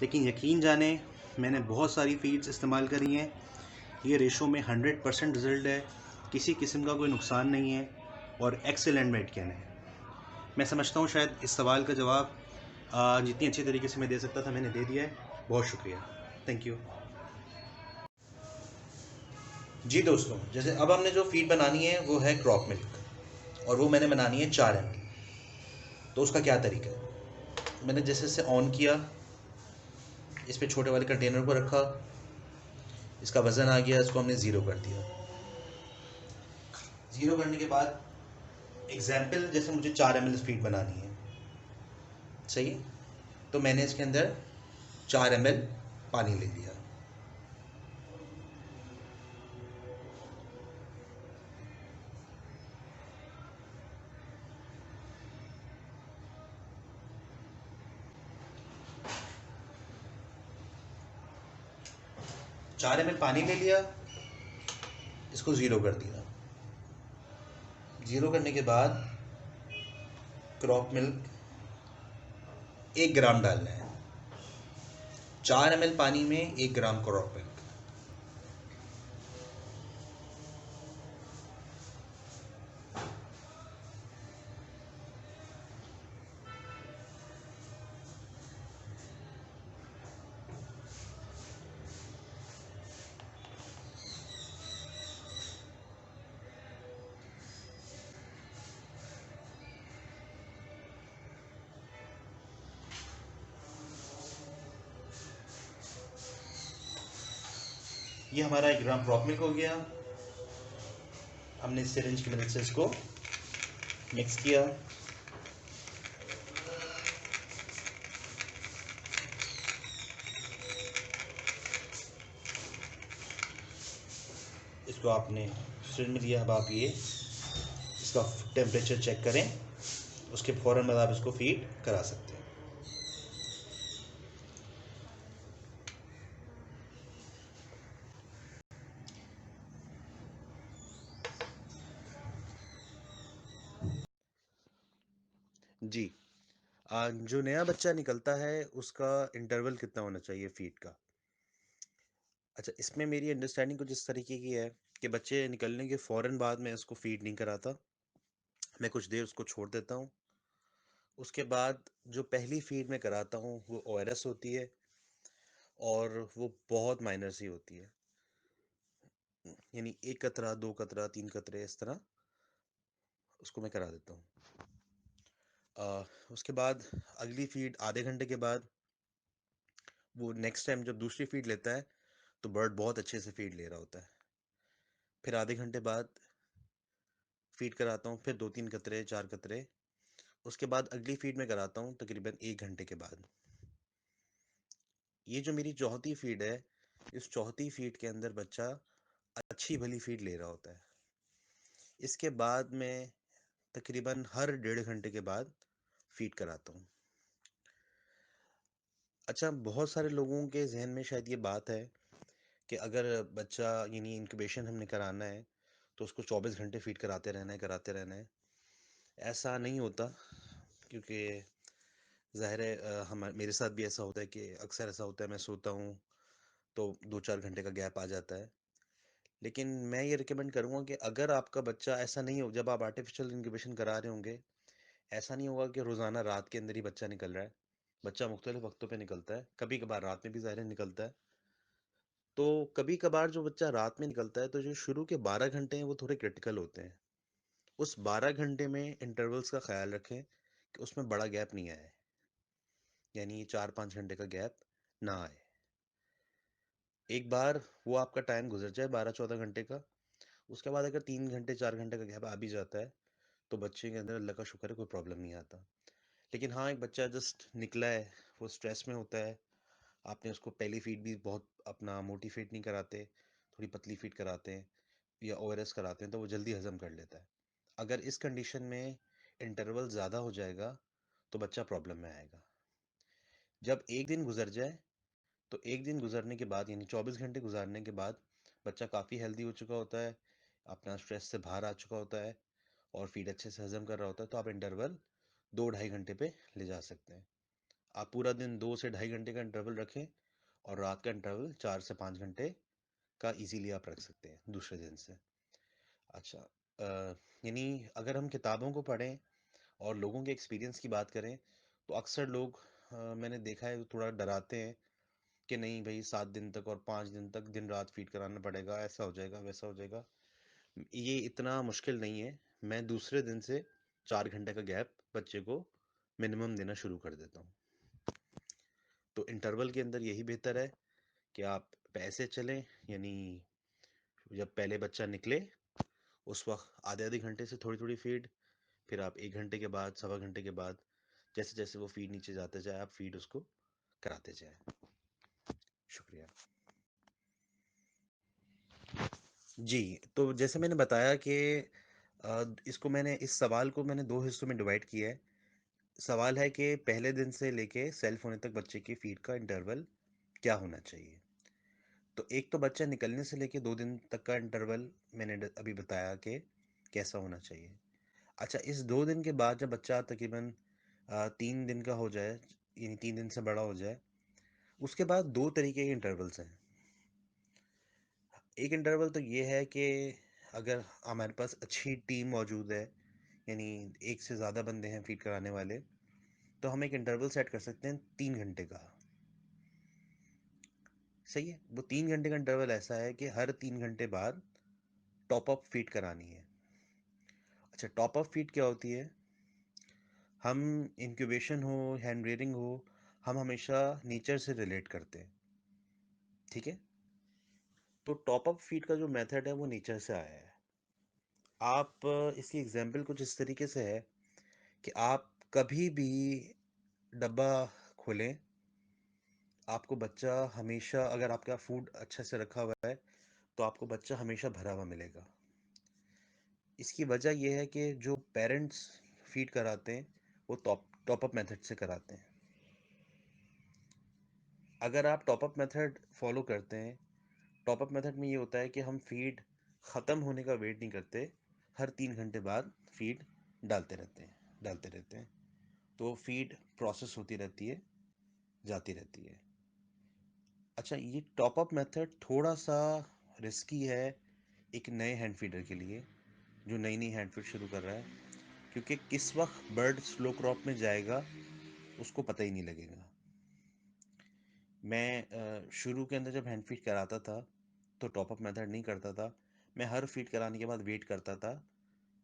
लेकिन यकीन जाने मैंने बहुत सारी फीड्स इस्तेमाल करी हैं, ये रेशो में 100% रिज़ल्ट है, किसी किस्म का कोई नुकसान नहीं है और एक्सेलेंट वेट गेन है। मैं समझता हूँ शायद इस सवाल का जवाब जितनी अच्छी तरीके से मैं दे सकता था मैंने दे दिया है। बहुत शुक्रिया, थैंक यू। जी दोस्तों, जैसे अब हमने जो फीड बनानी है वो है क्रॉप मिल्क, और वो मैंने बनानी है 4 ml। तो उसका क्या तरीका है, मैंने जैसे इसे ऑन किया, इस पे छोटे वाले कंटेनर को रखा, इसका वज़न आ गया, इसको हमने 0 कर दिया। 0 करने के बाद एग्जाम्पल जैसे मुझे 4 ml फीड बनानी है, सही है, तो मैंने इसके अंदर 4 ml पानी ले लिया। 4 ml पानी ले लिया, इसको ज़ीरो कर दिया। ज़ीरो करने के बाद क्रॉप मिल्क 1 ग्राम डालना है। 4 ml पानी में 1 ग्राम क्रॉप मिल्क। ये हमारा 1 ग्राम क्रॉप मिल्क हो गया। हमने सिरिंज की मदद से इसको मिक्स किया। इसको आपने सिरिंज में दिया। अब आप ये इसका टेम्परेचर चेक करें, उसके फ़ौरन बाद आप इसको फीड करा सकते हैं। जी, जो नया बच्चा निकलता है उसका इंटरवल कितना होना चाहिए फीड का? अच्छा, इसमें मेरी अंडरस्टैंडिंग कुछ इस तरीके की है कि बच्चे निकलने के फ़ौरन बाद मैं उसको फीड नहीं कराता। मैं कुछ देर उसको छोड़ देता हूँ। उसके बाद जो पहली फीड मैं कराता हूँ वो ओआरएस होती है, और वो बहुत माइनर सी होती है, यानी 1 कतरा, 2 कतरा, 3 कतरे, इस तरह उसको मैं करा देता हूँ। उसके बाद अगली फीड आधे घंटे के बाद, वो नेक्स्ट टाइम जब दूसरी फीड लेता है तो बर्ड बहुत अच्छे से फीड ले रहा होता है। फिर आधे घंटे बाद फीड कराता हूँ, फिर 2-3 कतरे, 4 कतरे। उसके बाद अगली फीड में कराता हूँ तकरीबन 1 घंटे के बाद। ये जो मेरी चौथी फीड है, इस चौथी फीड के अंदर बच्चा अच्छी भली फीड ले रहा होता है। इसके बाद मैं तकरीबन हर 1.5 घंटे के बाद फीड कराता हूँ। अच्छा, बहुत सारे लोगों के जहन में शायद ये बात है कि अगर बच्चा यानी इंक्यूबेशन हमने कराना है तो उसको 24 घंटे फीड कराते रहना है। ऐसा नहीं होता, क्योंकि ज़ाहिर है हम मेरे साथ भी ऐसा होता है कि अक्सर ऐसा होता है, मैं सोता हूँ तो 2-4 घंटे का गैप आ जाता है। लेकिन मैं ये रिकमेंड करूँगा कि अगर आपका बच्चा ऐसा नहीं हो, जब आप आर्टिफिशियल इंक्यूबेशन करा रहे होंगे, ऐसा नहीं होगा कि रोज़ाना रात के अंदर ही बच्चा निकल रहा है। बच्चा मुख्तलिफ वक्तों पे निकलता है, कभी कभार रात में भी ज़ाहिर है निकलता है। तो कभी कभार जो बच्चा रात में निकलता है, तो जो शुरू के 12 घंटे हैं वो थोड़े क्रिटिकल होते हैं। उस 12 घंटे में इंटरवल्स का ख्याल रखें कि उसमें बड़ा गैप नहीं आए, यानी 4-5 घंटे का गैप ना आए। एक बार वो आपका टाइम गुजर जाए 12-14 घंटे का, उसके बाद अगर 3 घंटे 4 घंटे का गैप आ भी जाता है तो बच्चे के अंदर अल्लाह का शुक्र है कोई प्रॉब्लम नहीं आता। लेकिन हाँ, एक बच्चा जस्ट निकला है, वो स्ट्रेस में होता है, आपने उसको पहली फीड भी बहुत अपना मोटी फीड नहीं कराते, थोड़ी पतली फीड कराते हैं या ओआरएस कराते हैं, तो वो जल्दी हजम कर लेता है। अगर इस कंडीशन में इंटरवल ज़्यादा हो जाएगा तो बच्चा प्रॉब्लम में आएगा। जब एक दिन गुजर जाए, तो एक दिन गुजरने के बाद यानी 24 घंटे गुजारने के बाद बच्चा काफ़ी हेल्दी हो चुका होता है, अपना स्ट्रेस से बाहर आ चुका होता है और फीड अच्छे से हजम कर रहा होता है, तो आप इंटरवल 2-2.5 घंटे पे ले जा सकते हैं। आप पूरा दिन 2 से 2.5 घंटे का इंटरवल रखें और रात का इंटरवल 4 से 5 घंटे का इजीली आप रख सकते हैं दूसरे दिन से। अच्छा, यानी अगर हम किताबों को पढ़ें और लोगों के एक्सपीरियंस की बात करें, तो अक्सर लोग मैंने देखा है थोड़ा डराते हैं कि नहीं भाई 7 दिन तक और 5 दिन तक दिन रात फीड कराना पड़ेगा, ऐसा हो जाएगा वैसा हो जाएगा। ये इतना मुश्किल नहीं है। मैं दूसरे दिन से 4 घंटे का गैप बच्चे को मिनिमम देना शुरू कर देता हूँ। तो इंटरवल के अंदर यही बेहतर है कि आप पैसे चलें, यानी जब पहले बच्चा निकले उस वक्त आधे आधे घंटे से थोड़ी थोड़ी फीड, फिर आप 1 घंटे के बाद, 1.25 घंटे के बाद, जैसे जैसे वो फीड नीचे जाते जाए आप फीड उसको कराते जाएं। शुक्रिया जी। तो जैसे मैंने बताया कि इसको मैंने इस सवाल को मैंने 2 हिस्सों में डिवाइड किया है। सवाल है कि पहले दिन से लेके सेल्फ होने तक बच्चे की फीड का इंटरवल क्या होना चाहिए। तो एक तो बच्चा निकलने से लेके 2 दिन तक का इंटरवल मैंने अभी बताया कि कैसा होना चाहिए। अच्छा, इस 2 दिन के बाद जब बच्चा तकरीबन 3 दिन का हो जाए, यानी 3 दिन से बड़ा हो जाए, उसके बाद 2 तरीके के इंटरवल्स हैं। एक इंटरवल तो ये है कि अगर हमारे पास अच्छी टीम मौजूद है, यानी एक से ज़्यादा बंदे हैं फीड कराने वाले, तो हम एक इंटरवल सेट कर सकते हैं 3 घंटे का। सही है। वो 3 घंटे का इंटरवल ऐसा है कि हर 3 घंटे बाद टॉप अप फीड करानी है। अच्छा, टॉप अप फीड क्या होती है? हम इंक्यूबेशन हो, हैंड रेयरिंग हो, हम हमेशा नेचर से रिलेट करते हैं। ठीक है। तो टॉप अप फीड का जो मेथड है वो नेचर से आया है। आप इसकी एग्जांपल कुछ इस तरीके से है कि आप कभी भी डब्बा खोलें, आपको बच्चा हमेशा, अगर आपका फूड अच्छे से रखा हुआ है तो आपको बच्चा हमेशा भरा हुआ मिलेगा। इसकी वजह यह है कि जो पेरेंट्स फीड कराते हैं वो टॉप अप मेथड से कराते हैं। अगर आप टॉप अप मेथड फॉलो करते हैं, टॉप अप मेथड में ये होता है कि हम फीड ख़त्म होने का वेट नहीं करते, हर 3 घंटे बाद फीड डालते रहते हैं। तो फीड प्रोसेस होती रहती है, जाती रहती है। अच्छा, ये टॉप अप मेथड थोड़ा सा रिस्की है एक नए हैंड फीडर के लिए, जो नई नई हैंड फीड शुरू कर रहा है, क्योंकि किस वक्त बर्ड स्लो क्रॉप में जाएगा उसको पता ही नहीं लगेगा। मैं शुरू के अंदर जब हैंड फीड कराता था तो टॉप अप मेथड नहीं करता था। मैं हर फीड कराने के बाद वेट करता था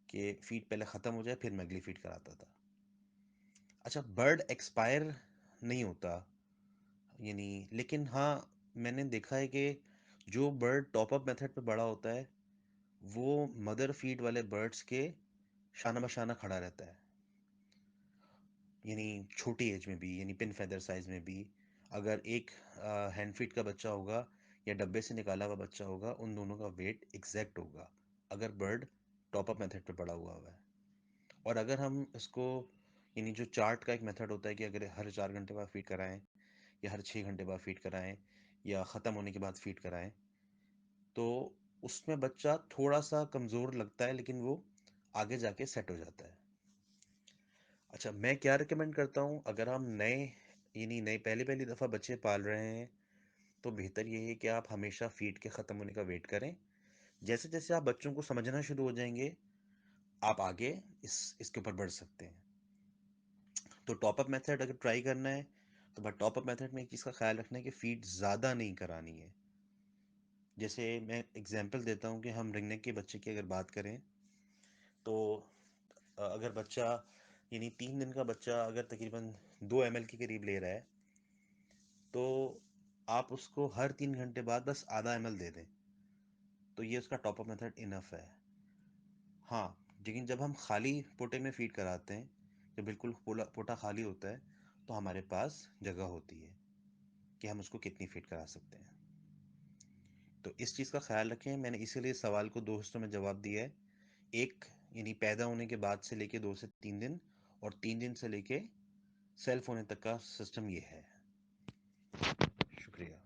कि फीड पहले ख़त्म हो जाए, फिर मैं अगली फीड कराता था। अच्छा, बर्ड एक्सपायर नहीं होता, यानी, लेकिन हाँ, मैंने देखा है कि जो बर्ड टॉप अप मेथड पे बड़ा होता है वो मदर फीड वाले बर्ड्स के शाना बशाना खड़ा रहता है, यानी छोटी एज में भी, यानी पिन फेदर साइज में भी। अगर एक हैंड फीड का बच्चा होगा या डब्बे से निकाला हुआ बच्चा होगा, उन दोनों का वेट एग्जैक्ट होगा अगर बर्ड टॉप अप मेथड पे बड़ा हुआ है। और अगर हम इसको, यानी जो चार्ट का एक मेथड होता है कि अगर हर 4 घंटे बाद फीड कराएं या हर 6 घंटे बाद फीड कराएं या ख़त्म होने के बाद फीड कराएं, तो उसमें बच्चा थोड़ा सा कमज़ोर लगता है, लेकिन वो आगे जाके सेट हो जाता है। अच्छा, मैं क्या रिकमेंड करता हूँ, अगर हम नए, यानी नए पहली पहली दफ़ा बच्चे पाल रहे हैं, तो बेहतर ये है कि आप हमेशा फीड के ख़त्म होने का वेट करें। जैसे जैसे आप बच्चों को समझना शुरू हो जाएंगे, आप आगे इसके ऊपर बढ़ सकते हैं। तो टॉप अप मेथड अगर ट्राई करना है तो बट टॉप अप मेथड में एक चीज़ का ख्याल रखना है कि फ़ीड ज़्यादा नहीं करानी है। जैसे मैं एग्जांपल देता हूँ कि हम रिंगनेक के बच्चे की अगर बात करें, तो अगर बच्चा, यानी 3 दिन का बच्चा अगर तकरीबन 2 ml के करीब ले रहा है, तो आप उसको हर 3 घंटे बाद बस आधा ml दे दें, तो ये उसका टॉप अप मेथड इनफ है। हाँ, लेकिन जब हम खाली पोटे में फीड कराते हैं, जब बिल्कुल पोटा खाली होता है, तो हमारे पास जगह होती है कि हम उसको कितनी फीड करा सकते हैं। तो इस चीज़ का ख्याल रखें। मैंने इसीलिए सवाल को 2 हिस्सों में जवाब दिया है। एक, यानी पैदा होने के बाद से लेके 2 से 3 दिन, और 3 दिन से लेके सेल्फ होने तक का सिस्टम ये है। शुक्रिया।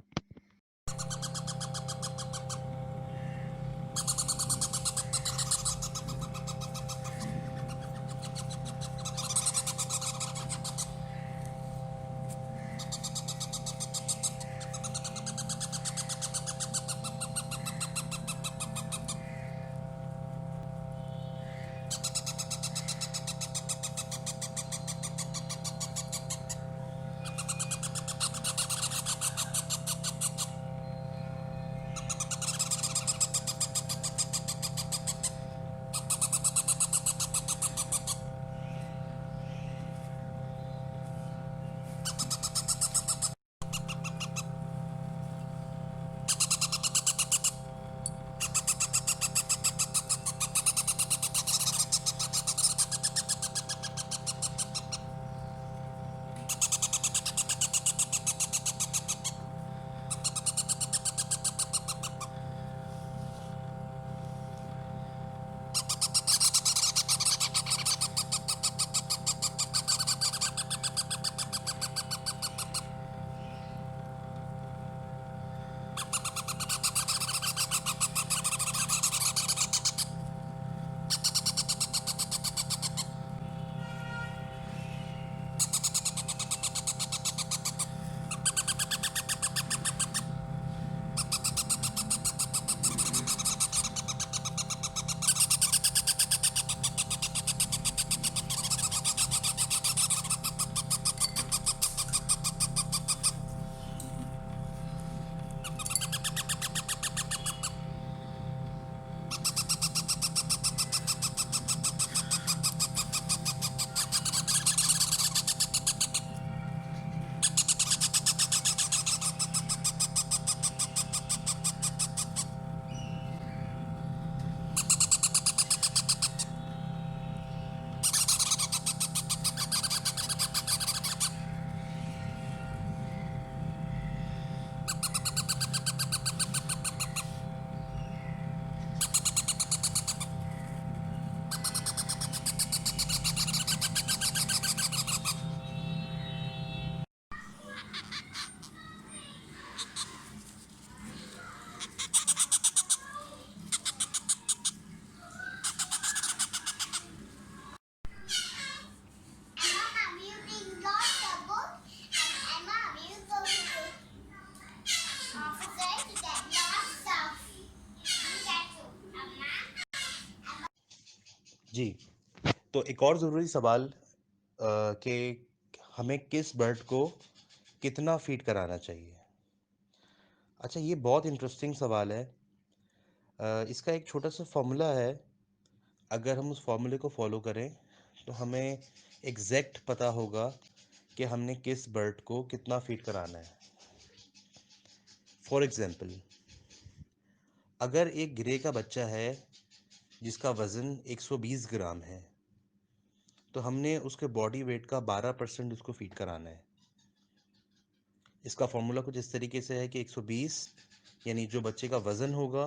जी, तो एक और ज़रूरी सवाल कि हमें किस बर्ड को कितना फीड कराना चाहिए। अच्छा, ये बहुत इंटरेस्टिंग सवाल है। इसका एक छोटा सा फॉर्मूला है। अगर हम उस फॉर्मूले को फॉलो करें तो हमें एग्जैक्ट पता होगा कि हमने किस बर्ड को कितना फीड कराना है। फॉर एग्जांपल, अगर एक ग्रे का बच्चा है जिसका वज़न 120 ग्राम है, तो हमने उसके बॉडी वेट का 12% उसको फीड कराना है। इसका फॉर्मूला कुछ इस तरीके से है कि 120 यानी जो बच्चे का वज़न होगा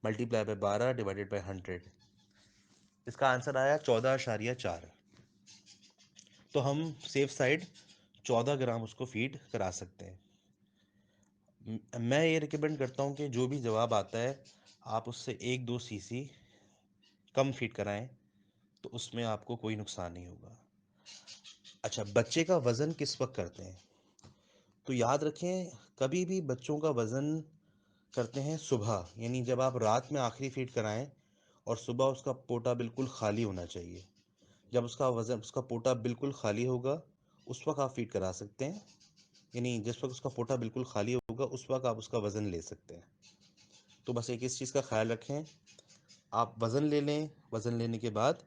मल्टीप्लाई बाय 12 डिवाइडेड बाय 100। इसका आंसर आया 14.4। तो हम सेफ साइड 14 ग्राम उसको फीड करा सकते हैं। मैं ये रिकमेंड करता हूँ कि जो भी जवाब आता है आप उससे 1-2 सीसी कम फीड कराएं, तो उसमें आपको कोई नुकसान नहीं होगा। अच्छा, बच्चे का वज़न किस वक्त करते हैं? तो याद रखें, कभी भी बच्चों का वज़न करते हैं सुबह, यानी जब आप रात में आखिरी फीड कराएं और सुबह उसका पोटा बिल्कुल खाली होना चाहिए। जब उसका पोटा बिल्कुल खाली होगा उस वक्त आप फीड करा सकते हैं, यानी जिस वक्त उसका पोटा बिल्कुल खाली होगा उस वक्त आप उसका वज़न ले सकते हैं। तो बस एक इस चीज़ का ख्याल रखें, आप वज़न ले लें, वज़न लेने के बाद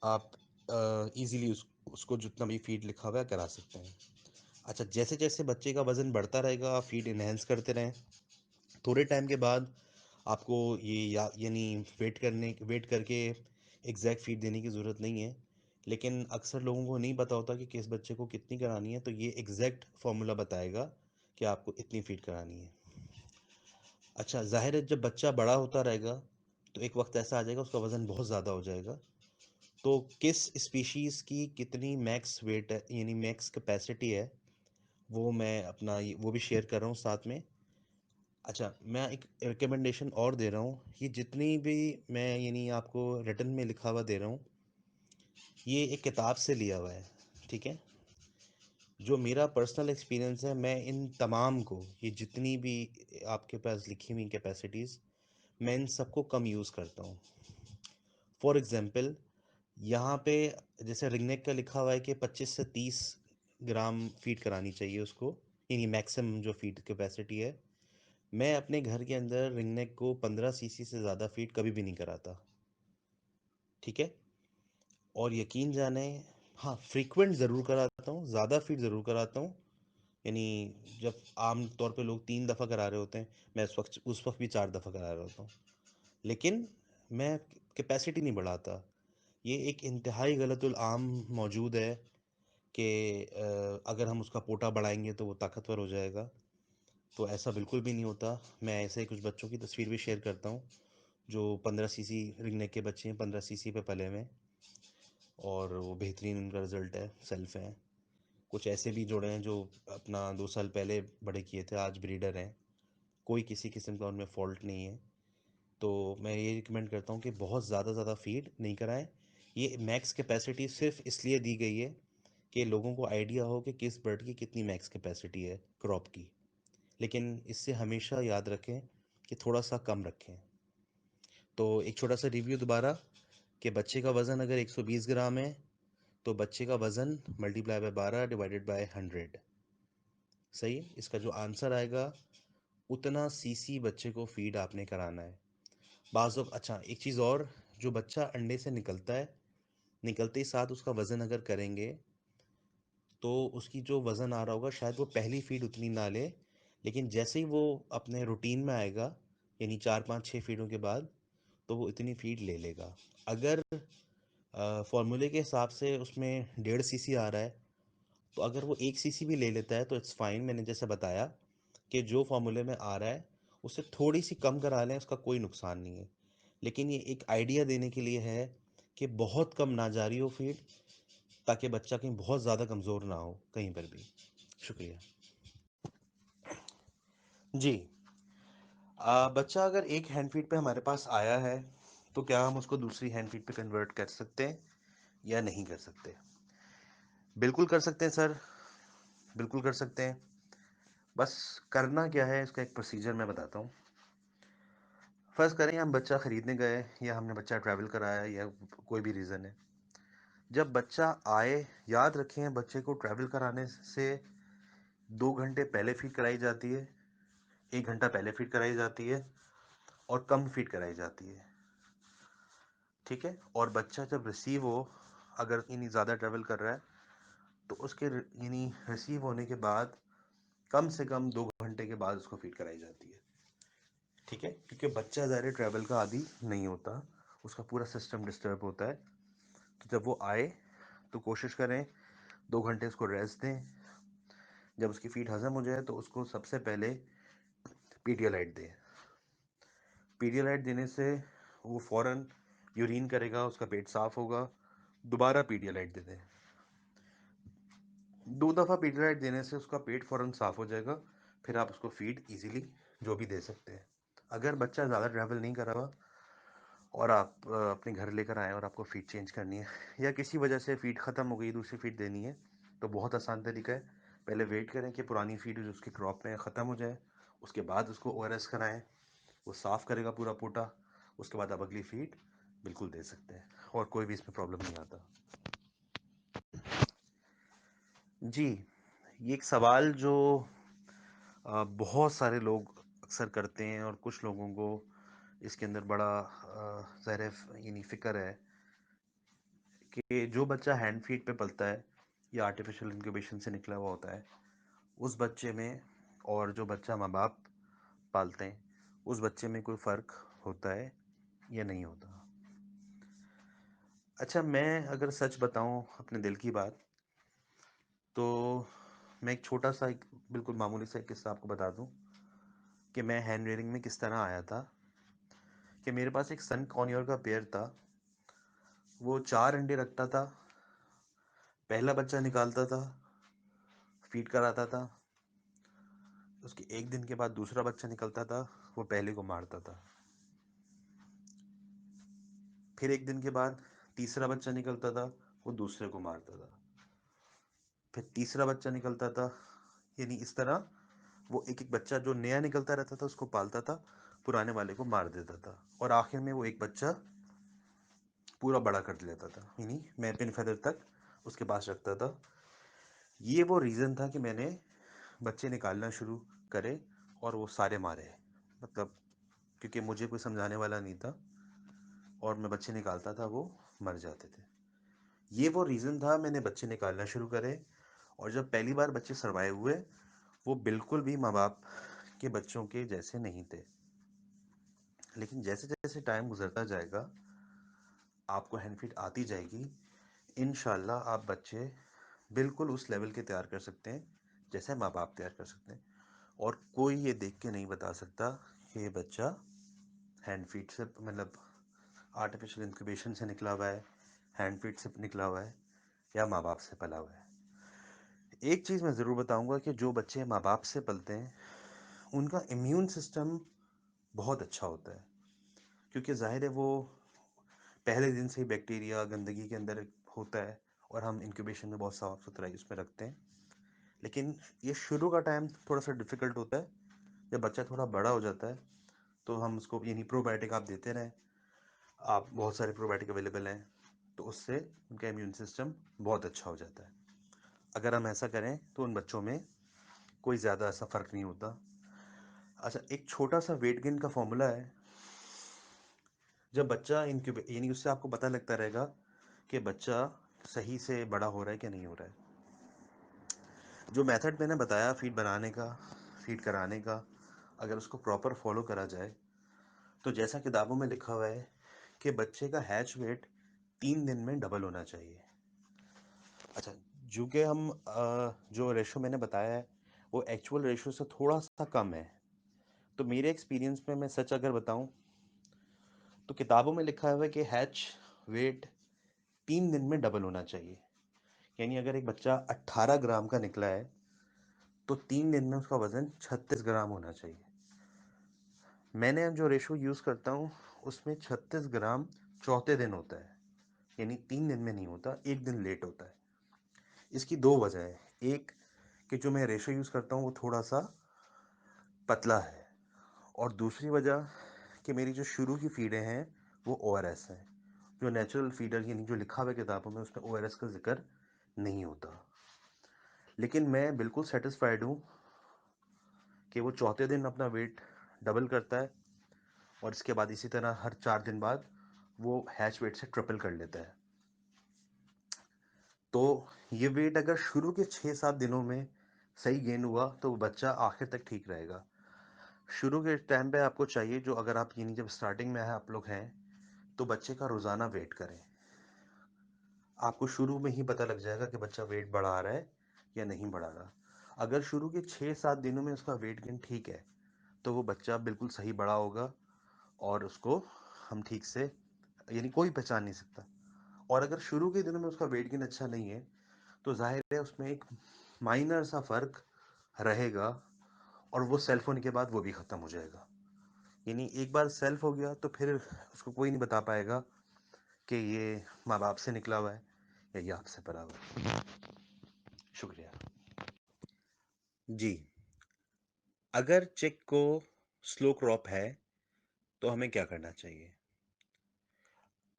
आप ईज़िली उसको जितना भी फीड लिखा हुआ है करा सकते हैं। अच्छा, जैसे जैसे बच्चे का वज़न बढ़ता रहेगा आप फीड इन्हेंस करते रहें। थोड़े टाइम के बाद आपको ये यानी वेट करके एग्जैक्ट फीड देने की ज़रूरत नहीं है, लेकिन अक्सर लोगों को नहीं पता होता कि किस बच्चे को कितनी करानी है, तो ये एग्जैक्ट फार्मूला बताएगा कि आपको इतनी फीड करानी है। अच्छा, ज़ाहिर है जब बच्चा बड़ा होता रहेगा तो एक वक्त ऐसा आ जाएगा उसका वज़न बहुत ज़्यादा हो जाएगा। तो किस स्पीशीज़ की कितनी मैक्स वेट है यानी मैक्स कैपेसिटी है, वो मैं वो भी शेयर कर रहा हूँ साथ में। अच्छा, मैं एक रिकमेंडेशन और दे रहा हूँ, ये जितनी भी मैं यानी आपको रिटन में लिखा हुआ दे रहा हूँ, ये एक किताब से लिया हुआ है, ठीक है। जो मेरा पर्सनल एक्सपीरियंस है, मैं इन तमाम को, ये जितनी भी आपके पास लिखी हुई कैपेसिटीज़, मैं इन सबको कम यूज़ करता हूँ। फॉर एग्ज़ाम्पल, यहाँ पे जैसे रिंगनेक का लिखा हुआ है कि 25 से 30 ग्राम फीड करानी चाहिए उसको, यानी मैक्सिमम जो फीड कैपेसिटी है। मैं अपने घर के अंदर रिंगनेक को 15 सीसी से ज़्यादा फीड कभी भी नहीं कराता, ठीक है। और यकीन जाने, हाँ, फ्रीक्वेंट ज़रूर कराता हूँ, ज़्यादा फीड ज़रूर कराता हूँ। यानी जब आम तौर पे लोग 3 दफ़ा करा रहे होते हैं, मैं उस वक्त भी 4 दफ़ा करा रहा होता हूँ, लेकिन मैं कैपेसिटी नहीं बढ़ाता। ये एक इंतहाई गलतुल आम मौजूद है कि अगर हम उसका पोटा बढ़ाएंगे तो वो ताकतवर हो जाएगा, तो ऐसा बिल्कुल भी नहीं होता। मैं ऐसे ही कुछ बच्चों की तस्वीर भी शेयर करता हूँ जो 15 सीसी रिंगनेक के बच्चे हैं, 15 सीसी पे पले हुए हैं, और वो बेहतरीन उनका रिज़ल्ट है, सेल्फ हैं। कुछ ऐसे भी जोड़े हैं जो अपना 2 साल पहले बड़े किए थे, आज ब्रीडर हैं, कोई किसी किस्म का उनमें फ़ॉल्ट नहीं है। तो मैं ये रिकमेंड करता हूँ कि बहुत ज़्यादा फीड नहीं कराएं। ये मैक्स कैपेसिटी सिर्फ इसलिए दी गई है कि लोगों को आइडिया हो कि किस बर्ड की कितनी मैक्स कैपेसिटी है क्रॉप की, लेकिन इससे हमेशा याद रखें कि थोड़ा सा कम रखें। तो एक छोटा सा रिव्यू दोबारा, कि बच्चे का वज़न अगर 120 ग्राम है तो बच्चे का वज़न मल्टीप्लाई बाय 12 डिवाइडेड बाय 100, सही है। इसका जो आंसर आएगा उतना सीसी बच्चे को फीड आपने कराना है। अच्छा, एक चीज़ और, जो बच्चा अंडे से निकलता है, निकलते ही साथ उसका वज़न अगर करेंगे तो उसकी जो वज़न आ रहा होगा शायद वो पहली फीड उतनी ना ले, लेकिन जैसे ही वो अपने रूटीन में आएगा, यानी 4-5-6 फीडों के बाद, तो वो इतनी फीड ले लेगा। अगर फॉर्मूले के हिसाब से उसमें 1.5 सीसी आ रहा है, तो अगर वो 1 सीसी भी ले लेता है तो इट्स फाइन। मैंने जैसे बताया कि जो फॉर्मूले में आ रहा है उससे थोड़ी सी कम करा लें, उसका कोई नुकसान नहीं है। लेकिन ये एक आइडिया देने के लिए है कि बहुत कम ना जारी हो फीड, ताकि बच्चा कहीं बहुत ज़्यादा कमज़ोर ना हो कहीं पर भी। शुक्रिया जी। बच्चा अगर एक हैंड फीड पे हमारे पास आया है तो क्या हम उसको दूसरी हैंड फीड पे कन्वर्ट कर सकते हैं या नहीं कर सकते? बिल्कुल कर सकते हैं सर, बिल्कुल कर सकते हैं। बस करना क्या है, इसका एक प्रोसीजर मैं बताता हूँ। फ़र्ज़ करें हम बच्चा ख़रीदने गए या हमने बच्चा ट्रैवल कराया या कोई भी रीज़न है। जब बच्चा आए, याद रखें बच्चे को ट्रैवल कराने से 2 घंटे पहले फ़ीड कराई जाती है, 1 घंटा पहले फ़ीड कराई जाती है और कम फ़ीड कराई जाती है, ठीक है? और बच्चा जब रिसीव हो, अगर यानी ज़्यादा ट्रैवल कर रहा है, तो उसके यानी रिसीव होने के बाद कम से कम 2 घंटे के बाद उसको फ़ीड कराई जाती है, ठीक है? क्योंकि बच्चा ज़्यादा ट्रैवल का आदी नहीं होता, उसका पूरा सिस्टम डिस्टर्ब होता है। तो जब वो आए, तो कोशिश करें 2 घंटे उसको रेस्ट दें। जब उसकी फ़ीड हज़म हो जाए, तो उसको सबसे पहले पीडियालाइट दें। पीडियालाइट देने से वो फ़ौरन यूरिन करेगा, उसका पेट साफ़ होगा, दोबारा पीडियालाइट दे दें। 2 दफ़ा पीडियालाइट देने से उसका पेट फ़ौरन साफ़ हो जाएगा, फिर आप उसको फ़ीड ईज़िली जो भी दे सकते हैं। अगर बच्चा ज़्यादा ट्रैवल नहीं करा हुआ और आप अपने घर लेकर आएँ और आपको फ़ीड चेंज करनी है या किसी वजह से फ़ीड ख़त्म हो गई, दूसरी फ़ीड देनी है, तो बहुत आसान तरीका है। पहले वेट करें कि पुरानी फ़ीड जो उसकी क्रॉप में है ख़त्म हो जाए, उसके बाद उसको ओआरएस कराएँ, वो साफ़ करेगा पूरा पोटा, उसके बाद आप अगली फ़ीड बिल्कुल दे सकते हैं और कोई भी इसमें प्रॉब्लम नहीं आता। जी, ये एक सवाल जो बहुत सारे लोग अक्सर करते हैं और कुछ लोगों को इसके अंदर बड़ा ज़ाहिर यानी फ़िक्र है कि जो बच्चा हैंड फीड पे पलता है या आर्टिफिशियल इंक्यूबेशन से निकला हुआ होता है, उस बच्चे में और जो बच्चा माँ बाप पालते हैं, उस बच्चे में कोई फ़र्क होता है या नहीं होता। अच्छा, मैं अगर सच बताऊं अपने दिल की बात, तो मैं एक छोटा सा एक बिल्कुल मामूली सा एक किस्सा आपको बता दूं कि मैं हैंड रेयरिंग में किस तरह आया था। कि मेरे पास एक सन कॉर्नियर का पेयर था, वो 4 अंडे रखता था, पहला बच्चा निकालता था, फीड कराता था, उसके 1 दिन के बाद दूसरा बच्चा निकलता था, वो पहले को मारता था। फिर 1 दिन के बाद तीसरा बच्चा निकलता था, वो दूसरे को मारता था। फिर तीसरा बच्चा निकलता था, यानी इस तरह वो एक एक बच्चा जो नया निकलता रहता था उसको पालता था, पुराने वाले को मार देता था और आखिर में वो एक बच्चा पूरा बड़ा कर लेता था, यानी मैं पिन फेदर तक उसके पास रखता था। ये वो रीज़न था कि मैंने बच्चे निकालना शुरू करे और वो सारे मारे, मतलब क्योंकि मुझे कोई समझाने वाला नहीं था और मैं बच्चे निकालता था, वो मर जाते थे। ये वो रीज़न था मैंने बच्चे निकालना शुरू करे। और जब पहली बार बच्चे सर्वाइव हुए, वो बिल्कुल भी माँ बाप के बच्चों के जैसे नहीं थे। लेकिन जैसे जैसे टाइम गुजरता जाएगा, आपको हैंड फीड आती जाएगी, इंशाल्लाह आप बच्चे बिल्कुल उस लेवल के तैयार कर सकते हैं जैसे माँ बाप तैयार कर सकते हैं। और कोई ये देख के नहीं बता सकता कि ये बच्चा हैंड फीड से, मतलब आर्टिफिशियल इंक्यूबेशन से निकला हुआ है, हैंड फीड से निकला हुआ है या माँ बाप से पला हुआ है। एक चीज़ मैं ज़रूर बताऊंगा कि जो बच्चे माँ बाप से पलते हैं, उनका इम्यून सिस्टम बहुत अच्छा होता है, क्योंकि ज़ाहिर है वो पहले दिन से ही बैक्टीरिया गंदगी के अंदर होता है और हम इंक्यूबेशन में बहुत साफ़ सुथराई उसमें रखते हैं। लेकिन ये शुरू का टाइम थोड़ा सा डिफ़िकल्ट होता है। जब बच्चा थोड़ा बड़ा हो जाता है, तो हम उसको यानी प्रोबायोटिक आप देते रहें, आप बहुत सारे प्रोबायोटिक अवेलेबल हैं, तो उससे उनका इम्यून सिस्टम बहुत अच्छा हो जाता है। अगर हम ऐसा करें तो उन बच्चों में कोई ज़्यादा ऐसा फ़र्क नहीं होता। अच्छा, एक छोटा सा वेट गेन का फॉर्मूला है। जब बच्चा इनक्यूबेट, यानी उससे आपको पता लगता रहेगा कि बच्चा सही से बड़ा हो रहा है कि नहीं हो रहा है। जो मेथड मैंने बताया फीड बनाने का, फीड कराने का, अगर उसको प्रॉपर फॉलो करा जाए, तो जैसा किताबों में लिखा हुआ है कि बच्चे का हैच वेट 3 दिन में डबल होना चाहिए। अच्छा, जो कि हम जो रेशो मैंने बताया है वो एक्चुअल रेशो से थोड़ा सा कम है। तो मेरे एक्सपीरियंस में मैं सच अगर बताऊं, तो किताबों में लिखा हुआ है कि हैच वेट 3 दिन में डबल होना चाहिए। यानी अगर एक बच्चा 18 ग्राम का निकला है, तो 3 दिन में उसका वज़न 36 ग्राम होना चाहिए। मैंने जो रेशो यूज़ करता हूँ उसमें 36 ग्राम चौथे दिन होता है, यानी 3 दिन में नहीं होता, 1 दिन लेट होता है। इसकी 2 वजह है। एक कि जो मैं रेशो यूज़ करता हूँ वो थोड़ा सा पतला है। और दूसरी वजह कि मेरी जो शुरू की फीडें हैं वो ORS हैं। जो नेचुरल फीडर यानी जो लिखा हुआ है किताबों में उसमें ORS का जिक्र नहीं होता। लेकिन मैं बिल्कुल सेटिस्फाइड हूँ कि वो चौथे दिन अपना वेट डबल करता है और इसके बाद इसी तरह हर 4 दिन बाद वो हैच वेट से ट्रिपल कर लेता है। तो ये वेट अगर शुरू के 6-7 दिनों में सही गेन हुआ तो वो बच्चा आखिर तक ठीक रहेगा। शुरू के टाइम पे आपको चाहिए, जो अगर आप यानी जब स्टार्टिंग में है आप लोग हैं, तो बच्चे का रोज़ाना वेट करें। आपको शुरू में ही पता लग जाएगा कि बच्चा वेट बढ़ा रहा है या नहीं बढ़ा रहा। अगर शुरू के 6-7 दिनों में उसका वेट गेन ठीक है तो वो बच्चा बिल्कुल सही बड़ा होगा और उसको हम ठीक से यानी कोई पहचान नहीं सकता। और अगर शुरू के दिनों में उसका वेट गेन अच्छा नहीं है तो जाहिर है उसमें एक माइनर सा फर्क रहेगा और वो सेल्फ होने के बाद वो भी ख़त्म हो जाएगा। यानी एक बार सेल्फ हो गया तो फिर उसको कोई नहीं बता पाएगा कि ये माँ बाप से निकला हुआ है या ये आपसे पला हुआ है। शुक्रिया जी। अगर चिक को स्लो क्रॉप है तो हमें क्या करना चाहिए?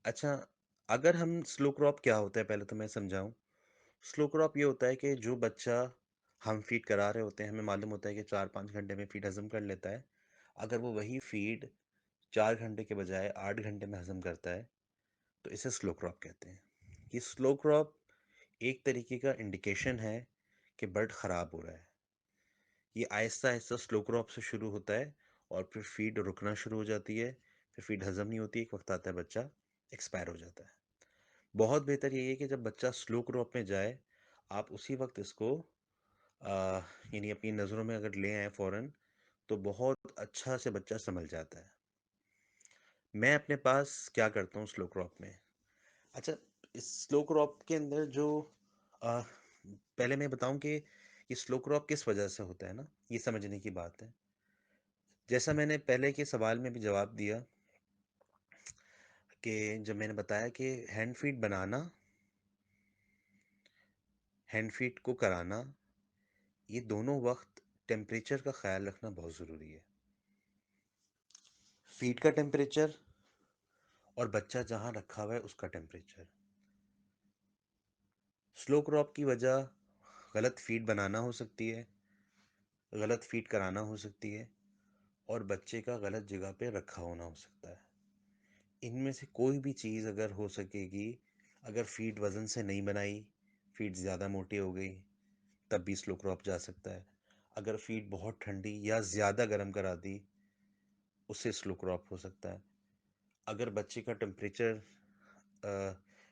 अच्छा, अगर हम स्लो क्रॉप क्या होता है पहले तो मैं समझाऊं। स्लो क्रॉप ये होता है कि जो बच्चा हम फीड करा रहे होते हैं हमें मालूम होता है कि 4-5 घंटे में फीड हजम कर लेता है। अगर वो वही फीड 4 घंटे के बजाय 8 घंटे में हजम करता है तो इसे स्लो क्रॉप कहते हैं। ये स्लो क्रॉप एक तरीके का इंडिकेशन है कि बर्ड ख़राब हो रहा है। ये आहिस्ता आहिस्ता स्लो क्रॉप से शुरू होता है और फिर फीड रुकना शुरू हो जाती है, फिर फीड हजम नहीं होती, एक वक्त आता है बच्चा एक्सपायर हो जाता है। बहुत बेहतर यही है कि जब बच्चा स्लो क्रॉप में जाए आप उसी वक्त इसको यानी अपनी नज़रों में अगर ले आए फ़ौरन तो बहुत अच्छा से बच्चा संभल जाता है। मैं अपने पास क्या करता हूँ स्लो क्रॉप में। अच्छा, इस स्लो क्रॉप के अंदर जो आ, पहले मैं बताऊं कि ये स्लो क्रॉप किस वजह से होता है ना, ये समझने की बात है। जैसा मैंने पहले के सवाल में भी जवाब दिया कि जब मैंने बताया कि हैंड फीड बनाना, हैंड फीड को कराना, ये दोनों वक्त टेम्परेचर का ख्याल रखना बहुत ज़रूरी है। फीड का टेम्परेचर और बच्चा जहाँ रखा हुआ है उसका टेम्परेचर। स्लो क्रॉप की वजह गलत फीड बनाना हो सकती है, गलत फीड कराना हो सकती है और बच्चे का गलत जगह पे रखा होना हो सकता है। इनमें से कोई भी चीज़ अगर हो सकेगी, अगर फीड वज़न से नहीं बनाई, फीड ज़्यादा मोटी हो गई, तब भी स्लो क्रॉप जा सकता है। अगर फीड बहुत ठंडी या ज़्यादा गर्म करा दी, उससे स्लो क्रॉप हो सकता है। अगर बच्चे का टेम्परेचर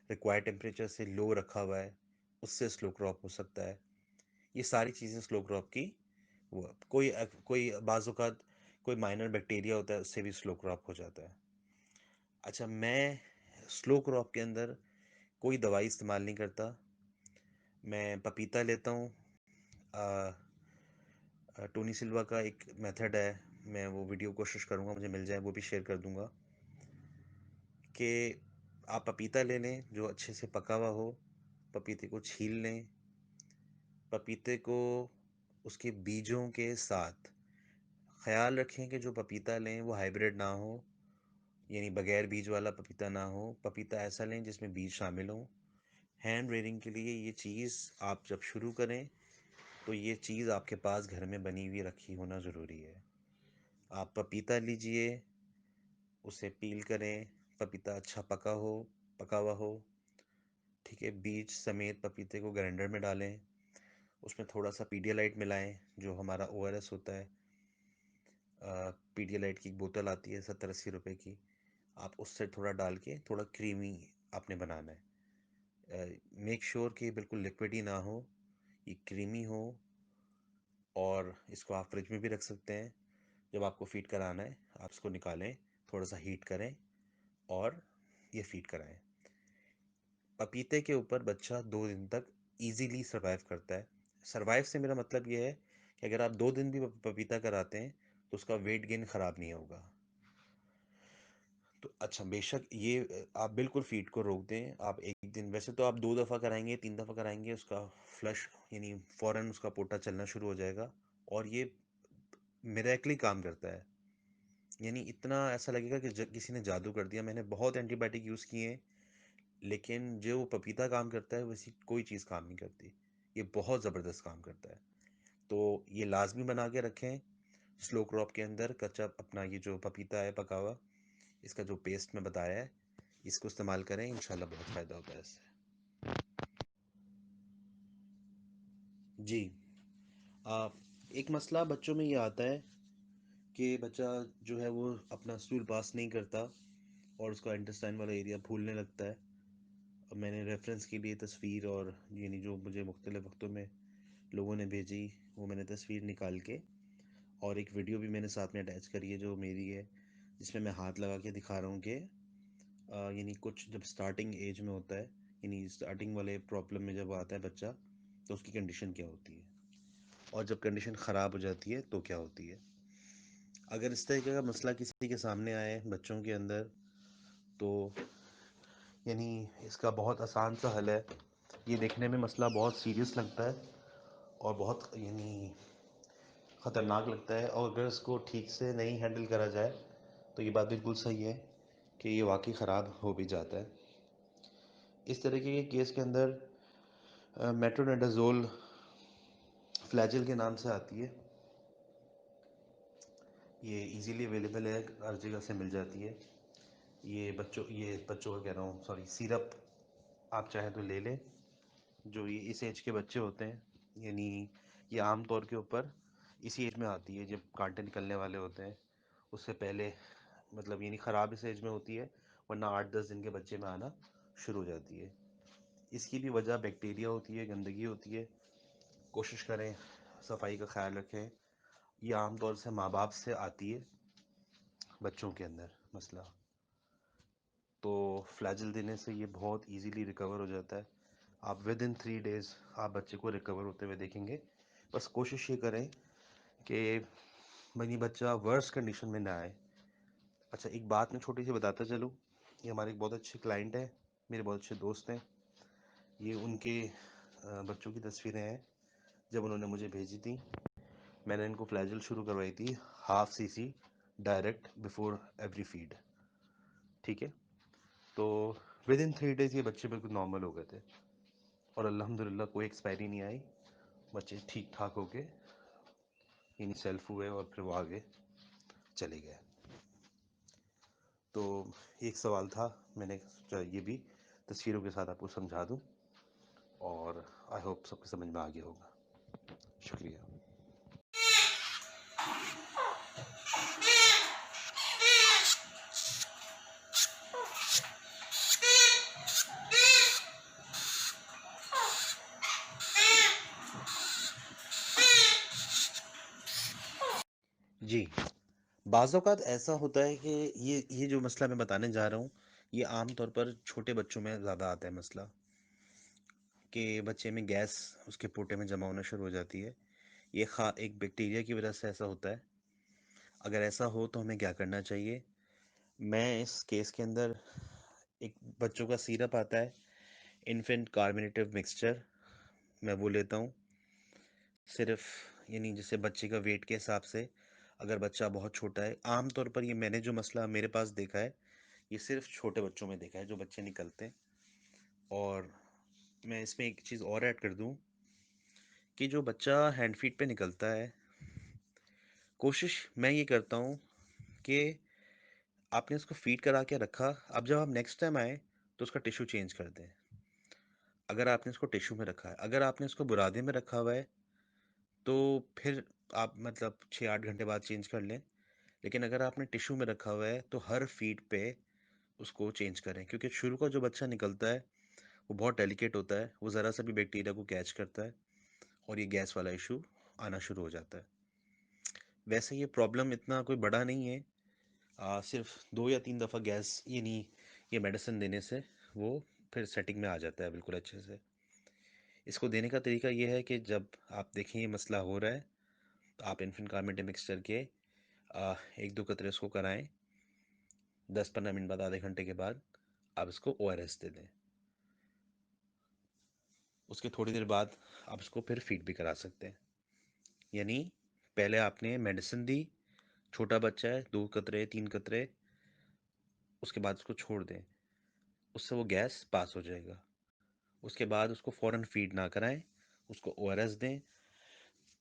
रिक्वायर्ड टेम्परेचर से लो रखा हुआ है, उससे स्लो क्रॉप हो सकता है। ये सारी चीज़ें स्लो क्रॉप की वो कोई बाज़ औक़ात कोई माइनर बैक्टीरिया होता है, उससे भी स्लो क्रॉप हो जाता है। अच्छा, मैं स्लो क्रॉप के अंदर कोई दवाई इस्तेमाल नहीं करता। मैं पपीता लेता हूँ। टोनी सिल्वा का एक मेथड है, मैं वो वीडियो कोशिश करूँगा मुझे मिल जाए, वो भी शेयर कर दूँगा कि आप पपीता ले लें जो अच्छे से पका हुआ हो, पपीते को छील लें, पपीते को उसके बीजों के साथ ख़याल रखें कि जो पपीता लें वो हाइब्रिड ना हो, यानी बगैर बीज वाला पपीता ना हो। पपीता ऐसा लें जिसमें बीज शामिल हों। हैंड रेयरिंग के लिए ये चीज़ आप जब शुरू करें तो ये चीज़ आपके पास घर में बनी हुई रखी होना ज़रूरी है। आप पपीता लीजिए, उसे पील करें, पपीता अच्छा पका हुआ हो, ठीक है, बीज समेत पपीते को ग्राइंडर में डालें, उसमें थोड़ा सा पीडियालाइट मिलाएं जो हमारा ORS होता है। पीडियालाइट की एक बोतल आती है 70-80 रुपए की, आप उससे थोड़ा डाल के थोड़ा क्रीमी आपने बनाना है। मेक श्योर कि बिल्कुल लिक्विड ही ना हो, ये क्रीमी हो। और इसको आप फ्रिज में भी रख सकते हैं। जब आपको फीड कराना है आप इसको निकालें, थोड़ा सा हीट करें और ये फीड कराएं। पपीते के ऊपर बच्चा 2 दिन तक इजीली सरवाइव करता है। सरवाइव से मेरा मतलब ये है कि अगर आप 2 दिन भी पपीता कराते हैं तो उसका वेट गेन ख़राब नहीं होगा। तो अच्छा, बेशक ये आप बिल्कुल फीड को रोक दें। आप एक दिन, वैसे तो आप 2 दफ़ा कराएंगे, 3 दफ़ा कराएंगे, उसका फ्लश यानी फ़ौरन उसका पोटा चलना शुरू हो जाएगा। और ये मिरेकली काम करता है। यानी इतना ऐसा लगेगा कि किसी ने जादू कर दिया। मैंने बहुत एंटीबायोटिक यूज़ किए हैं, लेकिन जो पपीता काम करता है वैसी कोई चीज़ काम नहीं करती। ये बहुत ज़बरदस्त काम करता है। तो ये लाजमी बना के रखें। स्लो क्रॉप के अंदर कच्चा अपना ये जो पपीता है पका हुआ, इसका जो पेस्ट मैं बताया है, इसको इस्तेमाल करें, इंशाल्लाह बहुत फ़ायदा होता है इससे। जी। आ, एक मसला बच्चों में ये आता है कि बच्चा जो है वो अपना स्टूल पास नहीं करता और उसका इंटेस्टाइन वाला एरिया फूलने लगता है। अब मैंने रेफरेंस के लिए तस्वीर और यानी जो मुझे मुख्तलिफ़ वक्तों में लोगों ने भेजी, वो मैंने तस्वीर निकाल के और एक वीडियो भी मैंने साथ में अटैच करी है जो मेरी है, जिसमें मैं हाथ लगा के दिखा रहा हूँ कि यानी कुछ जब स्टार्टिंग एज में होता है, यानी स्टार्टिंग वाले प्रॉब्लम में जब आता है बच्चा, तो उसकी कंडीशन क्या होती है और जब कंडीशन ख़राब हो जाती है तो क्या होती है। अगर इस तरीके का मसला किसी के सामने आए बच्चों के अंदर, तो यानी इसका बहुत आसान सा हल है। ये देखने में मसला बहुत सीरियस लगता है और बहुत यानी ख़तरनाक लगता है, और अगर इसको ठीक से नहीं हैंडल करा जाए तो ये बात बिल्कुल सही है कि ये वाकई ख़राब हो भी जाता है। इस तरीके के केस के अंदर मेट्रोनेडाजोल फ्लैजिल के नाम से आती है। ये इजीली अवेलेबल है, हर जगह से मिल जाती है। ये बच्चों का कह रहा हूँ, सॉरी, सिरप आप चाहें तो ले लें। जो ये इस एज के बच्चे होते हैं, यानी ये आम तौर के ऊपर इसी एज में आती है जब कांटे निकलने वाले होते हैं, उससे पहले मतलब यानी ख़राब इस एज में होती है, वरना 8-10 दिन के बच्चे में आना शुरू हो जाती है। इसकी भी वजह बैक्टीरिया होती है, गंदगी होती है। कोशिश करें सफाई का ख्याल रखें। ये आमतौर से माँ बाप से आती है बच्चों के अंदर मसला। तो फ्लैजिल देने से ये बहुत इजीली रिकवर हो जाता है। आप विद इन 3 डेज़ आप बच्चे को रिकवर होते हुए देखेंगे। बस कोशिश ये करें कि मनी बच्चा वर्स कंडीशन में ना आए। अच्छा, एक बात मैं छोटी सी बताता चलूँ। ये हमारे एक बहुत अच्छे क्लाइंट हैं, मेरे बहुत अच्छे दोस्त हैं। ये उनके बच्चों की तस्वीरें हैं जब उन्होंने मुझे भेजी थी। मैंने इनको फ्लैजिल शुरू करवाई थी, half CC direct before every feed. ठीक है, तो विद इन 3 डेज़ ये बच्चे बिल्कुल नॉर्मल हो गए थे और अल्हम्दुलिल्लाह कोई एक्सपायरी नहीं आई। बच्चे ठीक ठाक हो गए, यानी सेल्फ हुए और फिर वो आगे चले गए। तो एक सवाल था, मैंने सोचा ये भी तस्वीरों के साथ आपको समझा दूं, और आई होप सबको समझ में आ गया होगा। शुक्रिया। जी, बाज़ औक़ात ऐसा होता है कि ये जो मसला मैं बताने जा रहा हूँ, ये आम तौर पर छोटे बच्चों में ज़्यादा आता है मसला, कि बच्चे में गैस उसके पोटे में जमा होना शुरू हो जाती है। ये एक बैक्टीरिया की वजह से ऐसा होता है। अगर ऐसा हो तो हमें क्या करना चाहिए? मैं इस केस के अंदर एक बच्चों का सिरप आता है, इन्फेंट कार्बोनेटिव मिक्सचर, मैं वो लेता हूँ। सिर्फ यानी जैसे बच्चे का वेट के हिसाब से, अगर बच्चा बहुत छोटा है, आम तौर पर ये मैंने जो मसला मेरे पास देखा है, ये सिर्फ छोटे बच्चों में देखा है जो बच्चे निकलते हैं। और मैं इसमें एक चीज़ और ऐड कर दूं कि जो बच्चा हैंड फीट पे निकलता है, कोशिश मैं ये करता हूँ कि आपने उसको फीड करा के रखा, अब जब आप नेक्स्ट टाइम आए तो उसका टिश्यू चेंज कर दें। अगर आपने उसको टिश्यू में रखा है, अगर आपने उसको बुरादे में रखा हुआ है, तो फिर आप मतलब 6-8 घंटे बाद चेंज कर लें। लेकिन अगर आपने टिश्यू में रखा हुआ है तो हर फीड पे उसको चेंज करें, क्योंकि शुरू का जो बच्चा निकलता है वो बहुत डेलिकेट होता है, वो ज़रा सा भी बैक्टीरिया को कैच करता है और ये गैस वाला इशू आना शुरू हो जाता है। वैसे ये प्रॉब्लम इतना कोई बड़ा नहीं है, सिर्फ 2 या 3 दफ़ा गैस यानी ये मेडिसिन देने से वो फिर सेटिंग में आ जाता है बिल्कुल अच्छे से। इसको देने का तरीका ये है कि जब आप देखें ये मसला हो रहा है, तो आप इन्फेंट कार्बोनेटेड मिक्सचर के 1-2 कतरे इसको कराएं। 10-15 मिनट बाद, आधे घंटे के बाद आप इसको ORS दे दें। उसके थोड़ी देर बाद आप इसको फिर फीड भी करा सकते हैं। यानी पहले आपने मेडिसिन दी, छोटा बच्चा है, 2 कतरे 3 कतरे, उसके बाद उसको छोड़ दें, उससे वो गैस पास हो जाएगा। उसके बाद उसको फ़ौरन फीड ना कराएं, उसको ओआरएस दें,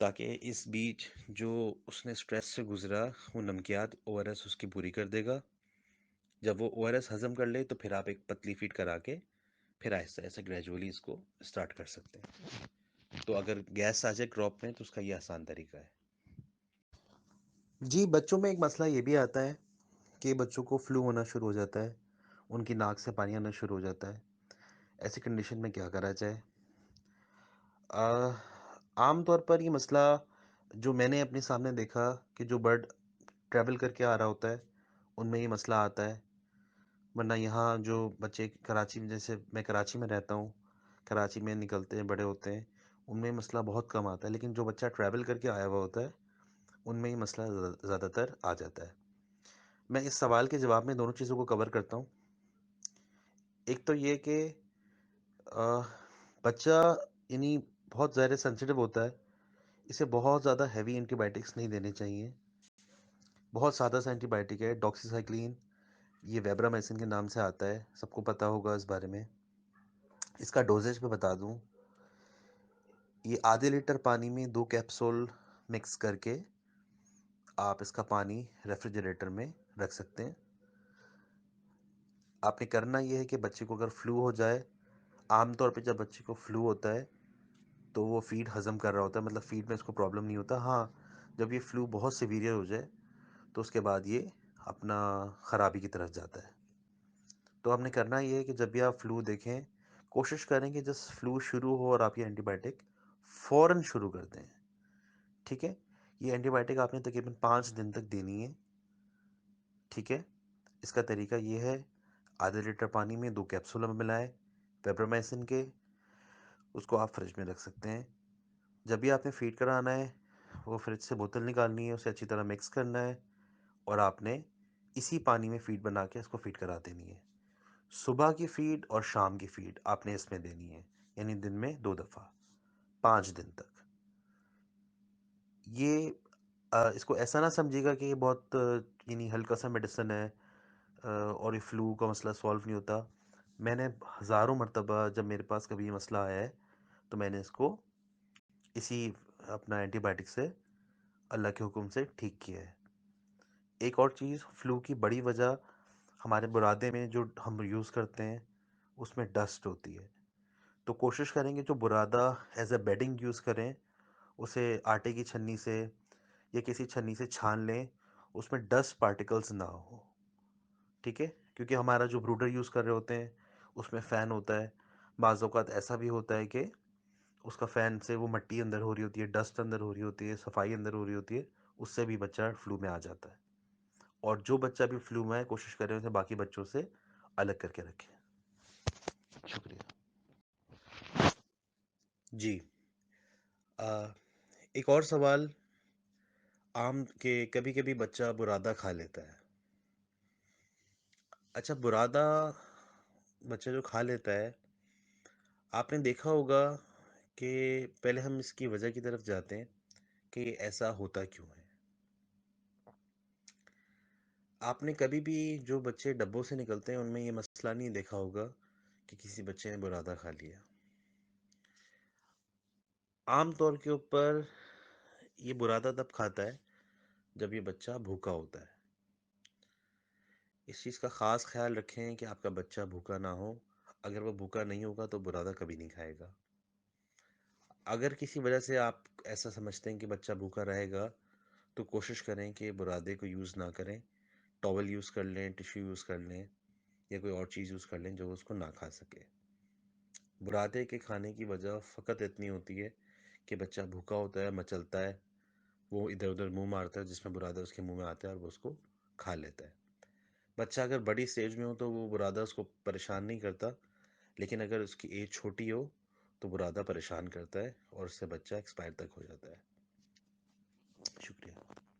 ताकि इस बीच जो उसने स्ट्रेस से गुजरा वो नमकियात ओआरएस उसकी पूरी कर देगा। जब वो ओआरएस हजम कर ले तो फिर आप एक पतली फीड करा के फिर आहिस्ता ऐसे ग्रेजुअली इसको स्टार्ट कर सकते हैं। तो अगर गैस आ जाए क्रॉप में तो उसका ये आसान तरीका है। जी, बच्चों में एक मसला ये भी आता है कि बच्चों को फ्लू होना शुरू हो जाता है, उनकी नाक से पानी आना शुरू हो जाता है। ऐसी कंडीशन में क्या करा जाए? आम तौर पर ये मसला जो मैंने अपने सामने देखा कि जो बर्ड ट्रैवल करके आ रहा होता है, उनमें ये मसला आता है। वरना यहाँ जो बच्चे कराची में, जैसे मैं कराची में रहता हूँ, कराची में निकलते हैं, बड़े होते हैं, उनमें ये मसला बहुत कम आता है। लेकिन जो बच्चा ट्रैवल करके आया हुआ होता है, उनमें ये मसला ज़्यादातर आ जाता है। मैं इस सवाल के जवाब में दोनों चीज़ों को कवर करता हूँ। एक तो ये कि अ, बच्चा यानी बहुत ज़्यादा सेंसिटिव होता है, इसे बहुत ज़्यादा हेवी एंटीबायोटिक्स नहीं देने चाहिए। बहुत सादा सा एंटीबायोटिक है डॉक्सीसाइक्लिन, ये वेब्रामाइसिन के नाम से आता है, सबको पता होगा इस बारे में। इसका डोजेज मैं बता दूं, ये आधे लीटर पानी में 2 कैप्सूल मिक्स करके आप इसका पानी रेफ्रिजरेटर में रख सकते हैं। आपने करना ये है कि बच्चे को अगर फ्लू हो जाए, आमतौर पे जब बच्चे को फ्लू होता है तो वो फीड हजम कर रहा होता है, मतलब फीड में इसको प्रॉब्लम नहीं होता। हाँ, जब ये फ्लू बहुत सीवियर हो जाए तो उसके बाद ये अपना ख़राबी की तरफ जाता है। तो हमने करना ये है कि जब भी आप फ्लू देखें, कोशिश करें कि जस्ट फ्लू शुरू हो और आप ये एंटीबायोटिक फ़ौरन शुरू कर दें। ठीक है? ये एंटीबायोटिक आपने तकरीबन 5 दिन तक देनी है। ठीक है? इसका तरीका ये है, आधे लीटर पानी में 2 कैप्सूल मिलाएं वेब्रामाइसिन के, उसको आप फ्रिज में रख सकते हैं। जब भी आपने फीड कराना है, वो फ्रिज से बोतल निकालनी है, उसे अच्छी तरह मिक्स करना है और आपने इसी पानी में फीड बना के इसको फीड करा देनी है। सुबह की फीड और शाम की फीड आपने इसमें देनी है, यानी दिन में 2 दफ़ा, 5 दिन तक। ये इसको ऐसा ना समझिएगा कि ये बहुत यानी हल्का सा मेडिसिन है और ये फ्लू का मसला सॉल्व नहीं होता। मैंने हज़ारों मरतबा जब मेरे पास कभी ये मसला आया है, तो मैंने इसको इसी अपना एंटीबायोटिक से अल्लाह के हुक्म से ठीक किया है। एक और चीज़, फ्लू की बड़ी वजह हमारे बुरादे में जो हम यूज़ करते हैं, उसमें डस्ट होती है। तो कोशिश करेंगे जो बुरादा एज अ बेडिंग यूज़ करें, उसे आटे की छन्नी से या किसी छन्नी से छान लें, उसमें डस्ट पार्टिकल्स ना हो। ठीक है? क्योंकि हमारा जो ब्रूडर यूज़ कर रहे होते हैं, उसमें फ़ैन होता है। बाज़ औक़ात ऐसा भी होता है कि उसका फ़ैन से वो मिट्टी अंदर हो रही होती है, डस्ट अंदर हो रही होती है, सफाई अंदर हो रही होती है, उससे भी बच्चा फ्लू में आ जाता है। और जो बच्चा भी फ्लू में है, कोशिश करें उसे बाकी बच्चों से अलग करके रखें। शुक्रिया। जी। एक और सवाल आम के, कभी-कभी बच्चा बुरादा खा लेता है। अच्छा, बुरादा बच्चा जो खा लेता है, आपने देखा होगा कि पहले हम इसकी वजह की तरफ जाते हैं कि ऐसा होता क्यों है। आपने कभी भी जो बच्चे डब्बों से निकलते हैं उनमें ये मसला नहीं देखा होगा कि किसी बच्चे ने बुरादा खा लिया। आम तौर के ऊपर ये बुरादा तब खाता है जब ये बच्चा भूखा होता है। इस चीज़ का ख़ास ख्याल रखें कि आपका बच्चा भूखा ना हो। अगर वो भूखा नहीं होगा तो बुरादा कभी नहीं खाएगा। अगर किसी वजह से आप ऐसा समझते हैं कि बच्चा भूखा रहेगा, तो कोशिश करें कि बुरादे को यूज़ ना करें। टॉवल यूज़ कर लें, टिश्यू यूज़ कर लें या कोई और चीज़ यूज़ कर लें जो उसको ना खा सके। बुरादे के खाने की वजह फ़कत इतनी होती है कि बच्चा भूखा होता है, मचलता है, वो इधर-उधर मुँह मारता है, जिसमें बुरादा उसके मुँह में आता है और वो उसको खा लेता है। बच्चा अगर बड़ी स्टेज में हो तो वो बुरादा उसको परेशान नहीं करता, लेकिन अगर उसकी एज छोटी हो तो बुरादा परेशान करता है और उससे बच्चा एक्सपायर तक हो जाता है। शुक्रिया।